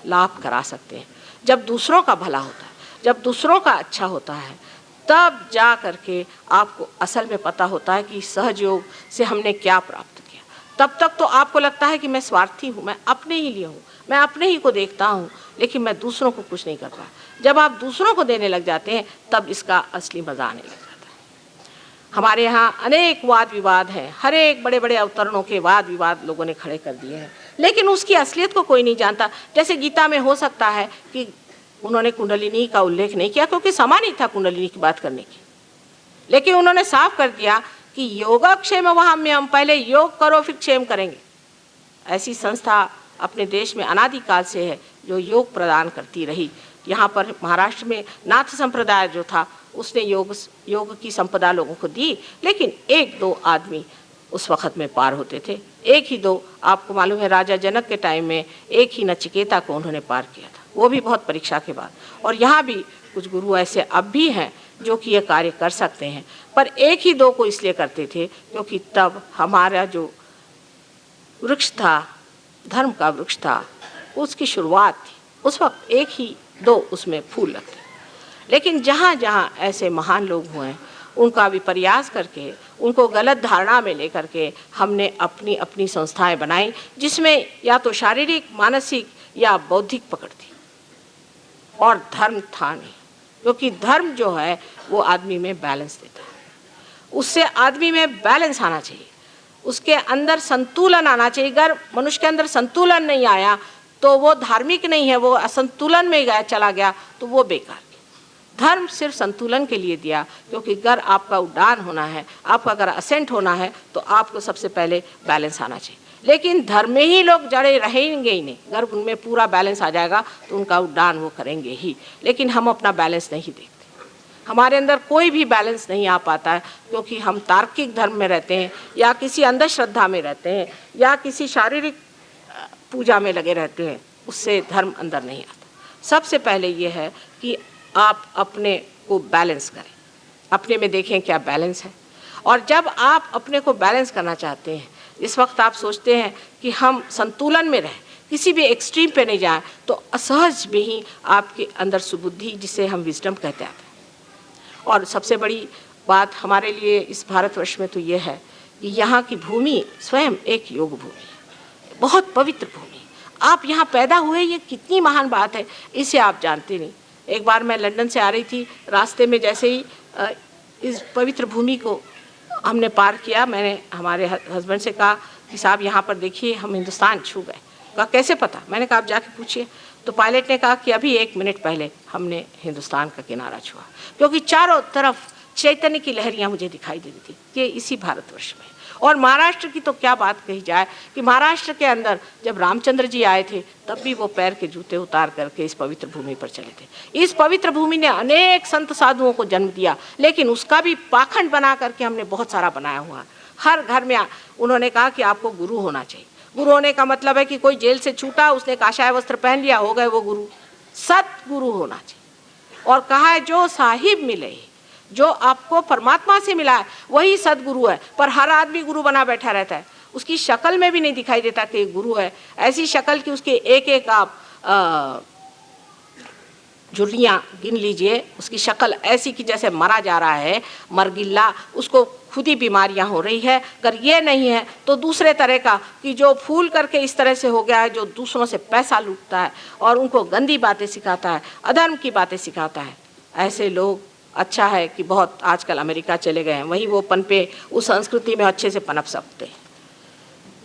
लाभ करा सकते हैं। जब दूसरों का भला होता है, जब दूसरों का अच्छा होता है, तब जा करके आपको असल में पता होता है कि सहज योग से हमने क्या प्राप्त किया। तब तक तो आपको लगता है कि मैं स्वार्थी हूँ, मैं अपने ही लिए हूँ, मैं अपने ही को देखता हूँ, लेकिन मैं दूसरों को कुछ नहीं कर पाया। जब आप दूसरों को देने लग जाते हैं तब इसका असली मज़ा आने लग जाता है। हमारे यहाँ अनेक वाद विवाद हैं, हर एक बड़े बड़े अवतरणों के वाद विवाद लोगों ने खड़े कर दिए हैं, लेकिन उसकी असलियत को कोई नहीं जानता। जैसे गीता में हो सकता है कि उन्होंने कुंडलिनी का उल्लेख नहीं किया क्योंकि समय नहीं था कुंडलिनी की बात करने की, लेकिन उन्होंने साफ कर दिया कि योगक्षेम वहाम्यहम्, पहले योग करो फिर क्षेम करेंगे। ऐसी संस्था अपने देश में अनादिकाल से है जो योग प्रदान करती रही। यहाँ पर महाराष्ट्र में नाथ संप्रदाय जो था उसने योग की संपदा लोगों को दी, लेकिन 1-2 आदमी उस वक़्त में पार होते थे। 1 ही 2, आपको मालूम है राजा जनक के टाइम में 1 ही नचिकेता को उन्होंने पार किया था। वो भी बहुत परीक्षा के बाद। और यहाँ भी कुछ गुरु ऐसे अब भी हैं जो कि ये कार्य कर सकते हैं, पर एक ही दो को इसलिए करते थे क्योंकि तब हमारा जो वृक्ष था, धर्म का वृक्ष था, उसकी शुरुआत थी। उस वक्त एक ही दो उसमें फूल लगते। लेकिन जहाँ जहाँ ऐसे महान लोग हुए हैं, उनका भी प्रयास करके, उनको गलत धारणा में लेकर के हमने अपनी अपनी संस्थाएं बनाई, जिसमें या तो शारीरिक, मानसिक या बौद्धिक पकड़ थी, और धर्म था नहीं। क्योंकि धर्म जो है वो आदमी में बैलेंस देता है, उससे आदमी में बैलेंस आना चाहिए, उसके अंदर संतुलन आना चाहिए। अगर मनुष्य के अंदर संतुलन नहीं आया तो वो धार्मिक नहीं है, वो असंतुलन में गया चला गया तो वो बेकार। धर्म सिर्फ संतुलन के लिए दिया, क्योंकि अगर आपका उड़ान होना है, आपका अगर असेंट होना है, तो आपको सबसे पहले बैलेंस आना चाहिए। लेकिन धर्म में ही लोग जड़े रहेंगे ही नहीं। अगर उनमें पूरा बैलेंस आ जाएगा तो उनका उड़ान वो करेंगे ही। लेकिन हम अपना बैलेंस नहीं देखते, हमारे अंदर कोई भी बैलेंस नहीं आ पाता है, क्योंकि हम तार्किक धर्म में रहते हैं, या किसी अंधश्रद्धा में रहते हैं, या किसी शारीरिक पूजा में लगे रहते हैं। उससे धर्म अंदर नहीं आता। सबसे पहले ये है कि आप अपने को बैलेंस करें, अपने में देखें क्या बैलेंस है। और जब आप अपने को बैलेंस करना चाहते हैं, इस वक्त आप सोचते हैं कि हम संतुलन में रहें, किसी भी एक्सट्रीम पे नहीं जाए, तो असहज में ही आपके अंदर सुबुद्धि, जिसे हम विजडम कहते हैं। और सबसे बड़ी बात हमारे लिए इस भारतवर्ष में तो ये है कि यहाँ की भूमि स्वयं एक योग भूमि है, बहुत पवित्र भूमि। आप यहाँ पैदा हुए, ये कितनी महान बात है, इसे आप जानते नहीं। एक बार मैं लंदन से आ रही थी, रास्ते में जैसे ही इस पवित्र भूमि को हमने पार किया, मैंने हमारे हस्बैंड से कहा कि साहब यहाँ पर देखिए, हम हिंदुस्तान छू गए। कहा कैसे पता? मैंने कहा आप जाके पूछिए। तो पायलट ने कहा कि अभी 1 मिनट पहले हमने हिंदुस्तान का किनारा छुआ, क्योंकि चारों तरफ चैतन्य की लहरियाँ मुझे दिखाई दे रही थी कि इसी भारतवर्ष में। और महाराष्ट्र की तो क्या बात कही जाए कि महाराष्ट्र के अंदर जब रामचंद्र जी आए थे, तब भी वो पैर के जूते उतार करके इस पवित्र भूमि पर चले थे। इस पवित्र भूमि ने अनेक संत साधुओं को जन्म दिया, लेकिन उसका भी पाखंड बना करके हमने बहुत सारा बनाया हुआ। हर घर में उन्होंने कहा कि आपको गुरु होना चाहिए। गुरु होने का मतलब है कि कोई जेल से छूटा, उसने काशाय वस्त्र पहन लिया, हो गए वो गुरु। सतगुरु होना चाहिए। और कहा है जो साहिब मिले, जो आपको परमात्मा से मिला है, वही सदगुरु है। पर हर आदमी गुरु बना बैठा रहता है, उसकी शक्ल में भी नहीं दिखाई देता कि गुरु है। ऐसी शक्ल कि उसके एक एक आप झुर्रियाँ गिन लीजिए, उसकी शक्ल ऐसी कि जैसे मरा जा रहा है, मरगिल्ला, उसको खुद ही बीमारियां हो रही है। अगर ये नहीं है तो दूसरे तरह का कि जो फूल करके इस तरह से हो गया है, जो दूसरों से पैसा लूटता है और उनको गंदी बातें सिखाता है, अधर्म की बातें सिखाता है। ऐसे लोग, अच्छा है कि बहुत आजकल अमेरिका चले गए हैं, वहीं वो पनपे, उस संस्कृति में अच्छे से पनप सकते हैं।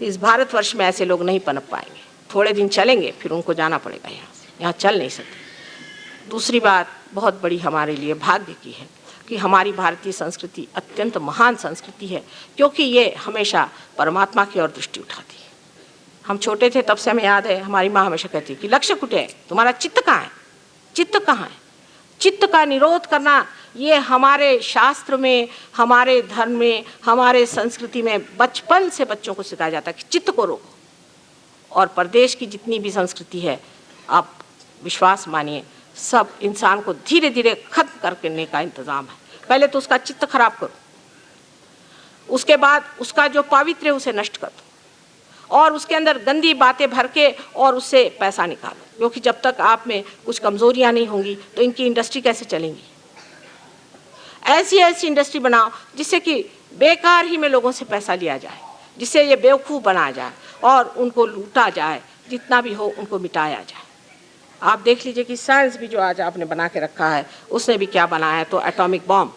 इस भारतवर्ष में ऐसे लोग नहीं पनप पाएंगे। थोड़े दिन चलेंगे, फिर उनको जाना पड़ेगा यहाँ से, यहाँ चल नहीं सकते। दूसरी बात बहुत बड़ी हमारे लिए भाग्य की है कि हमारी भारतीय संस्कृति अत्यंत महान संस्कृति है, क्योंकि ये हमेशा परमात्मा की ओर दृष्टि उठाती है। हम छोटे थे तब से हमें याद है, हमारी माँ हमेशा कहती कि लक्ष्य कुटे है, तुम्हारा चित्त कहाँ है, चित्त कहाँ है। चित्त का निरोध करना, ये हमारे शास्त्र में, हमारे धर्म में, हमारे संस्कृति में बचपन से बच्चों को सिखाया जाता है कि चित्त को रोको। और प्रदेश की जितनी भी संस्कृति है, आप विश्वास मानिए, सब इंसान को धीरे धीरे खत्म करने का इंतजाम है। पहले तो उसका चित्त खराब करो, उसके बाद उसका जो पवित्र है उसे नष्ट कर दो, और उसके अंदर गंदी बातें भर के और उससे पैसा निकालो। क्योंकि जब तक आप में कुछ कमजोरियां नहीं होंगी तो इनकी इंडस्ट्री कैसे चलेंगी। ऐसी ऐसी इंडस्ट्री बनाओ जिससे कि बेकार ही में लोगों से पैसा लिया जाए, जिससे ये बेवकूफ़ बनाया जाए और उनको लूटा जाए, जितना भी हो उनको मिटाया जाए। आप देख लीजिए कि साइंस भी जो आज आपने बना के रखा है, उसने भी क्या बनाया है, तो एटॉमिक बॉम्ब।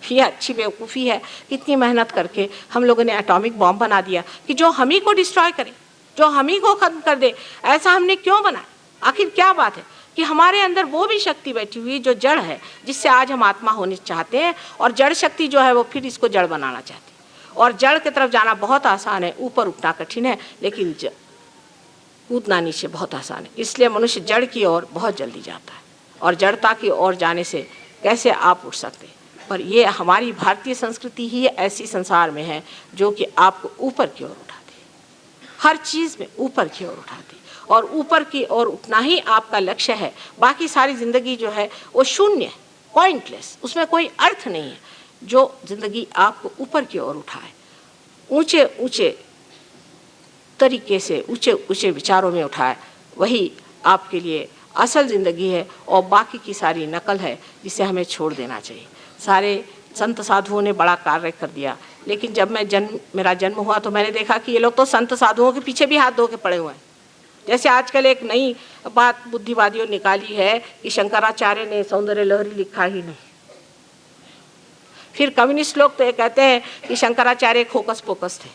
ये अच्छी बेवकूफ़ी है, कितनी मेहनत करके हम लोगों ने एटॉमिक बॉम्ब बना दिया कि जो हम ही को डिस्ट्रॉय करे, जो हम ही को ख़त्म कर दे। ऐसा हमने क्यों बनाया? आखिर क्या बात है कि हमारे अंदर वो भी शक्ति बैठी हुई जो जड़ है, जिससे आज हम आत्मा होने चाहते हैं, और जड़ शक्ति जो है वो फिर इसको जड़ बनाना चाहती है। और जड़ की तरफ जाना बहुत आसान है, ऊपर उठना कठिन है, लेकिन कूदना नीचे बहुत आसान है। इसलिए मनुष्य जड़ की ओर बहुत जल्दी जाता है, और जड़ता की ओर जाने से कैसे आप उठ सकते हैं। पर ये हमारी भारतीय संस्कृति ही ऐसी संसार में है जो कि आपको ऊपर की ओर उठाती है, हर चीज़ में ऊपर की ओर उठाती है। और ऊपर की ओर उठना ही आपका लक्ष्य है। बाकी सारी ज़िंदगी जो है वो शून्य है, पॉइंटलेस, उसमें कोई अर्थ नहीं है। जो ज़िंदगी आपको ऊपर की ओर उठाए, ऊंचे ऊंचे तरीके से ऊंचे ऊंचे विचारों में उठाए, वही आपके लिए असल ज़िंदगी है और बाकी की सारी नकल है जिसे हमें छोड़ देना चाहिए। सारे संत साधुओं ने बड़ा कार्य कर दिया, लेकिन जब मेरा जन्म हुआ तो मैंने देखा कि ये लोग तो संत साधुओं के पीछे भी हाथ धो के पड़े हुए हैं। जैसे आजकल एक नई बात बुद्धिवादियों ने निकाली है कि शंकराचार्य ने सौंदर्य लहरी लिखा ही नहीं। फिर कम्युनिस्ट लोग तो ये कहते हैं कि शंकराचार्य खोकस पोकस थे।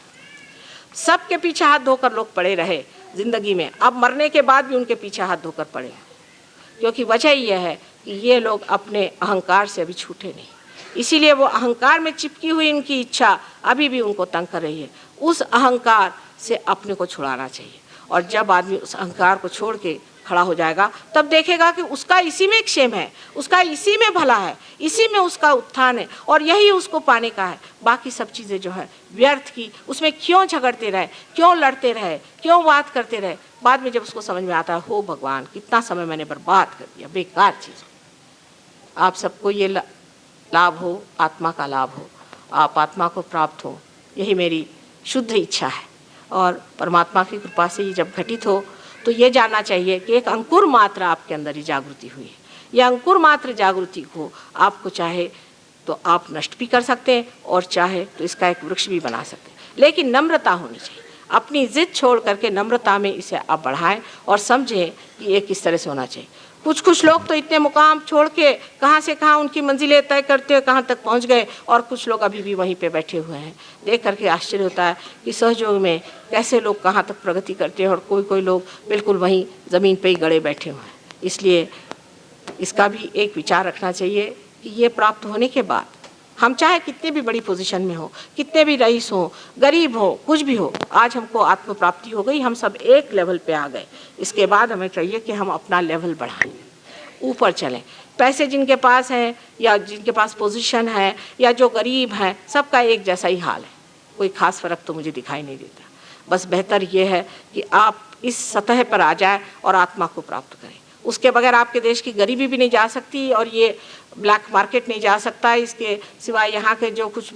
सबके पीछे हाथ धोकर लोग पड़े रहे जिंदगी में, अब मरने के बाद भी उनके पीछे हाथ धोकर पड़े, क्योंकि वजह यह है कि ये लोग अपने अहंकार से अभी छूटे नहीं। इसीलिए वो अहंकार में चिपकी हुई उनकी इच्छा अभी भी उनको तंग कर रही है। उस अहंकार से अपने को छुड़ाना चाहिए, और जब आदमी उस अहंकार को छोड़ के खड़ा हो जाएगा तब देखेगा कि उसका इसी में क्षेम है, उसका इसी में भला है, इसी में उसका उत्थान है और यही उसको पाने का है। बाकी सब चीज़ें जो है व्यर्थ की, उसमें क्यों झगड़ते रहे, क्यों लड़ते रहे, क्यों बात करते रहे। बाद में जब उसको समझ में आता है, हो भगवान कितना समय मैंने बर्बाद कर दिया बेकार चीज़। आप सबको ये लाभ हो, आत्मा का लाभ हो, आप आत्मा को प्राप्त हो, यही मेरी शुद्ध इच्छा है। और परमात्मा की कृपा से ये जब घटित हो तो ये जानना चाहिए कि एक अंकुर मात्र आपके अंदर ही जागृति हुई है। यह अंकुर मात्र जागृति को आपको चाहे तो आप नष्ट भी कर सकते हैं और चाहे तो इसका एक वृक्ष भी बना सकते हैं, लेकिन नम्रता होनी चाहिए। अपनी जिद छोड़ करके नम्रता में इसे आप बढ़ाएं और समझें कि ये किस तरह से होना चाहिए। कुछ लोग तो इतने मुकाम छोड़ के कहाँ से कहाँ उनकी मंजिलें तय करते हुए कहाँ तक पहुँच गए, और कुछ लोग अभी भी वहीं पे बैठे हुए हैं। देख करके आश्चर्य होता है कि सहयोग में कैसे लोग कहाँ तक प्रगति करते हैं और कोई लोग बिल्कुल वहीं ज़मीन पे ही गड़े बैठे हुए हैं। इसलिए इसका भी एक विचार रखना चाहिए कि ये प्राप्त होने के बाद हम चाहे कितने भी बड़ी पोजीशन में हो, कितने भी रईस हो, गरीब हो, कुछ भी हो, आज हमको आत्म प्राप्ति हो गई, हम सब एक लेवल पे आ गए। इसके बाद हमें चाहिए कि हम अपना लेवल बढ़ाएं, ऊपर चलें। पैसे जिनके पास हैं या जिनके पास पोजीशन है या जो गरीब हैं, सबका एक जैसा ही हाल है, कोई खास फर्क तो मुझे दिखाई नहीं देता। बस बेहतर ये है कि आप इस सतह पर आ जाए और आत्मा को प्राप्त करें। उसके बगैर आपके देश की गरीबी भी नहीं जा सकती और ये ब्लैक मार्केट नहीं जा सकता। इसके सिवाय यहाँ के जो कुछ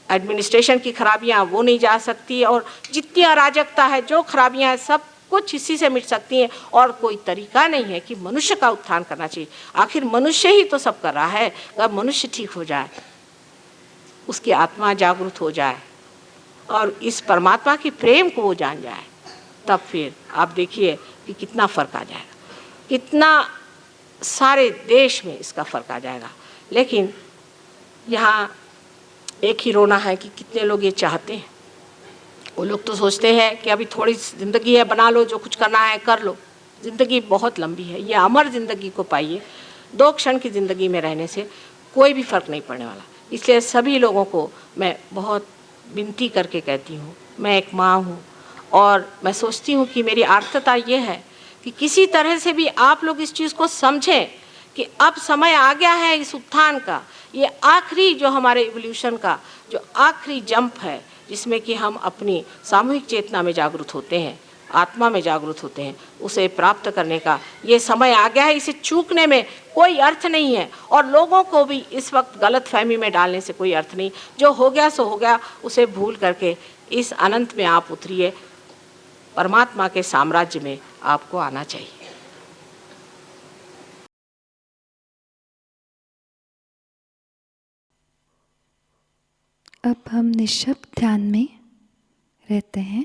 एडमिनिस्ट्रेशन की खराबियाँ वो नहीं जा सकती, और जितनी अराजकता है, जो खराबियाँ हैं, सब कुछ इसी से मिट सकती हैं। और कोई तरीका नहीं है कि मनुष्य का उत्थान करना चाहिए। आखिर मनुष्य ही तो सब कर रहा है। अगर मनुष्य ठीक हो जाए, उसकी आत्मा जागरूक हो जाए और इस परमात्मा की प्रेम को वो जान जाए, तब फिर आप देखिए कि कितना फ़र्क आ जाएगा, कितना सारे देश में इसका फ़र्क आ जाएगा। लेकिन यहाँ एक ही रोना है कि कितने लोग ये चाहते हैं। वो लोग तो सोचते हैं कि अभी थोड़ी ज़िंदगी है, बना लो, जो कुछ करना है कर लो। ज़िंदगी बहुत लंबी है, ये अमर ज़िंदगी को पाइए। 2 क्षण की ज़िंदगी में रहने से कोई भी फ़र्क नहीं पड़ने वाला। इसलिए सभी लोगों को मैं बहुत विनती करके कहती हूँ, मैं एक माँ हूँ और मैं सोचती हूँ कि मेरी आर्तता ये है कि किसी तरह से भी आप लोग इस चीज़ को समझें कि अब समय आ गया है इस उत्थान का। ये आखिरी जो हमारे इवोल्यूशन का जो आखिरी जंप है, जिसमें कि हम अपनी सामूहिक चेतना में जागरूक होते हैं, आत्मा में जागरूक होते हैं, उसे प्राप्त करने का ये समय आ गया है। इसे चूकने में कोई अर्थ नहीं है और लोगों को भी इस वक्त गलतफहमी में डालने से कोई अर्थ नहीं। जो हो गया सो हो गया, उसे भूल करके इस अनंत में आप उतरिए। परमात्मा के साम्राज्य में आपको आना चाहिए। अब हम निःशब्द ध्यान में रहते हैं।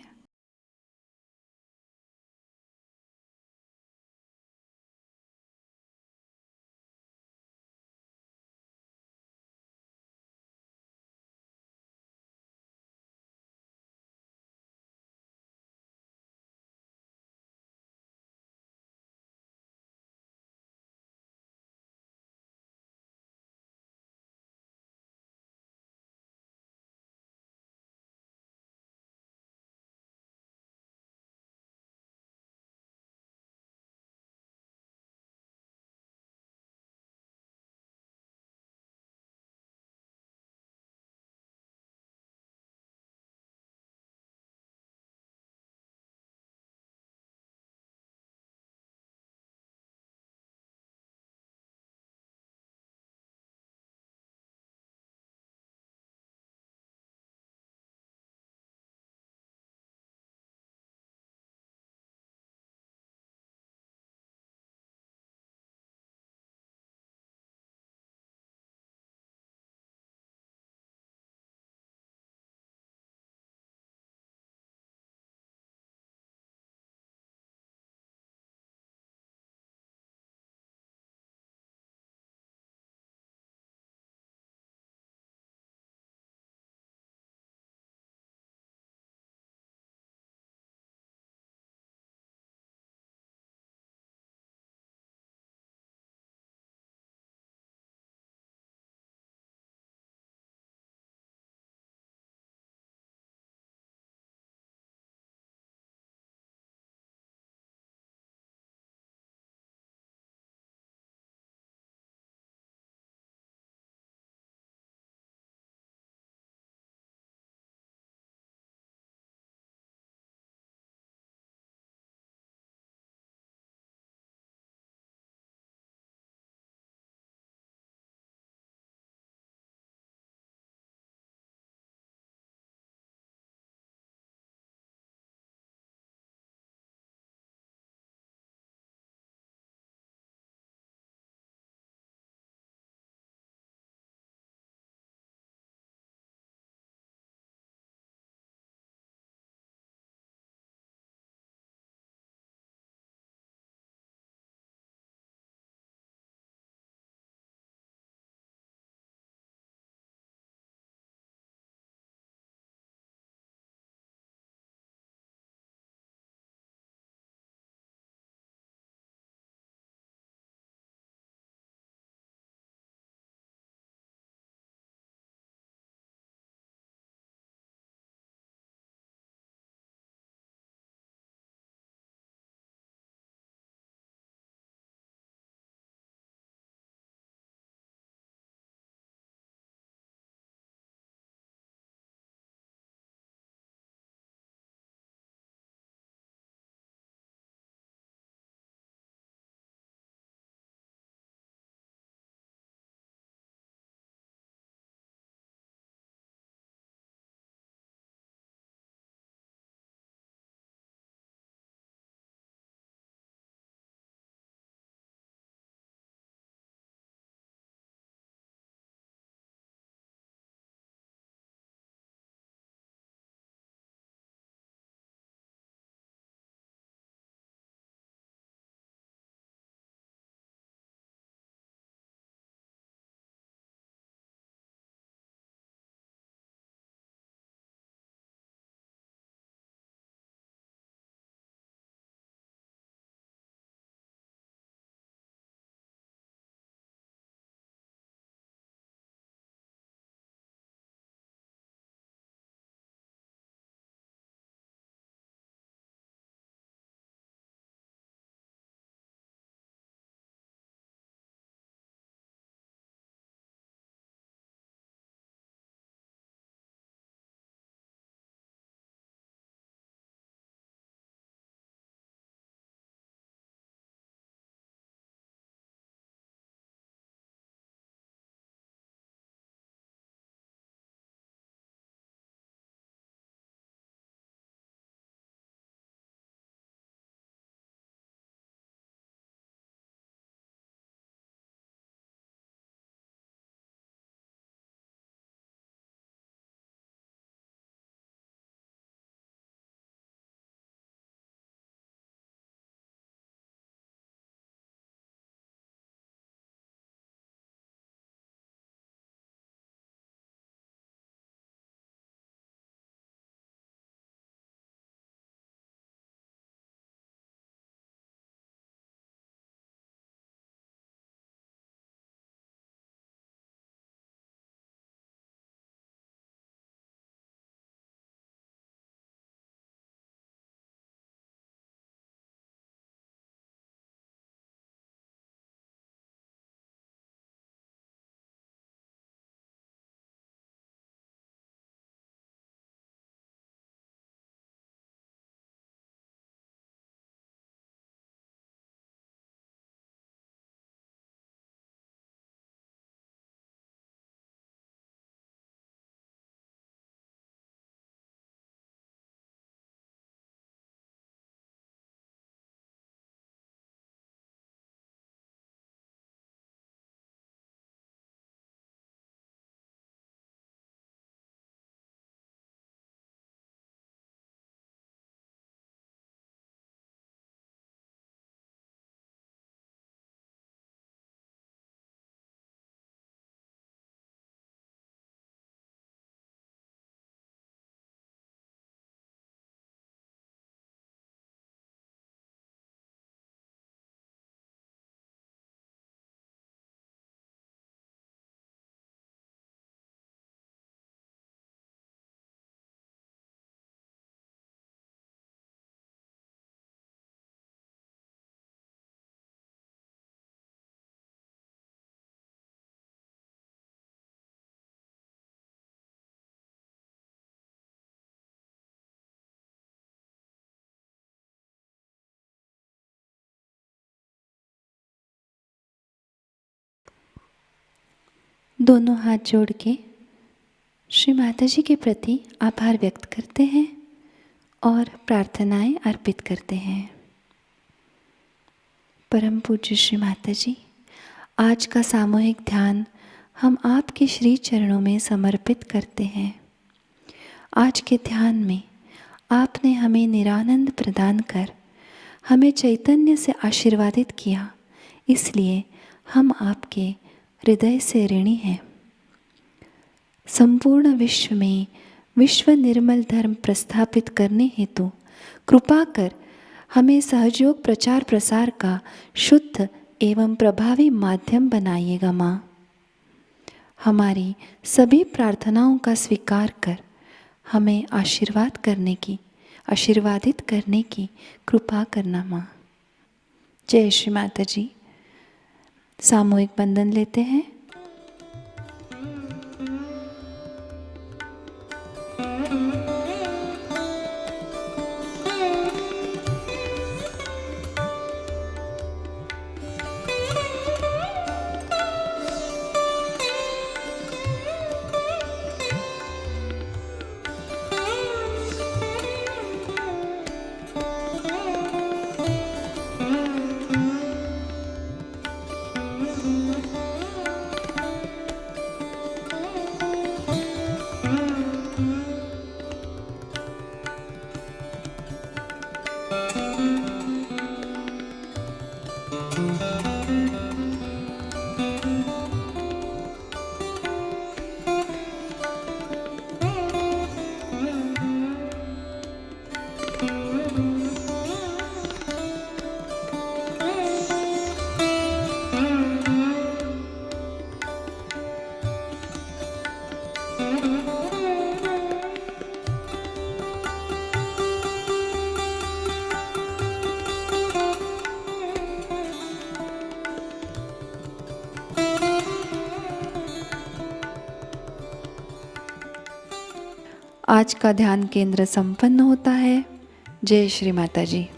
दोनों हाथ जोड़ के श्री माता जी के प्रति आभार व्यक्त करते हैं और प्रार्थनाएं अर्पित करते हैं। परम पूज्य श्री माता जी, आज का सामूहिक ध्यान हम आपके श्री चरणों में समर्पित करते हैं। आज के ध्यान में आपने हमें निरानंद प्रदान कर हमें चैतन्य से आशीर्वादित किया, इसलिए हम आपके हृदय से ऋणी हैं। संपूर्ण विश्व में विश्व निर्मल धर्म प्रस्थापित करने हेतु कृपा कर हमें सहयोग प्रचार प्रसार का शुद्ध एवं प्रभावी माध्यम बनाइएगा माँ। हमारी सभी प्रार्थनाओं का स्वीकार कर हमें आशीर्वादित करने की कृपा करना माँ। जय श्री माता जी। सामूहिक बंधन लेते हैं। आज का ध्यान केंद्र संपन्न होता है। जय श्री माता जी।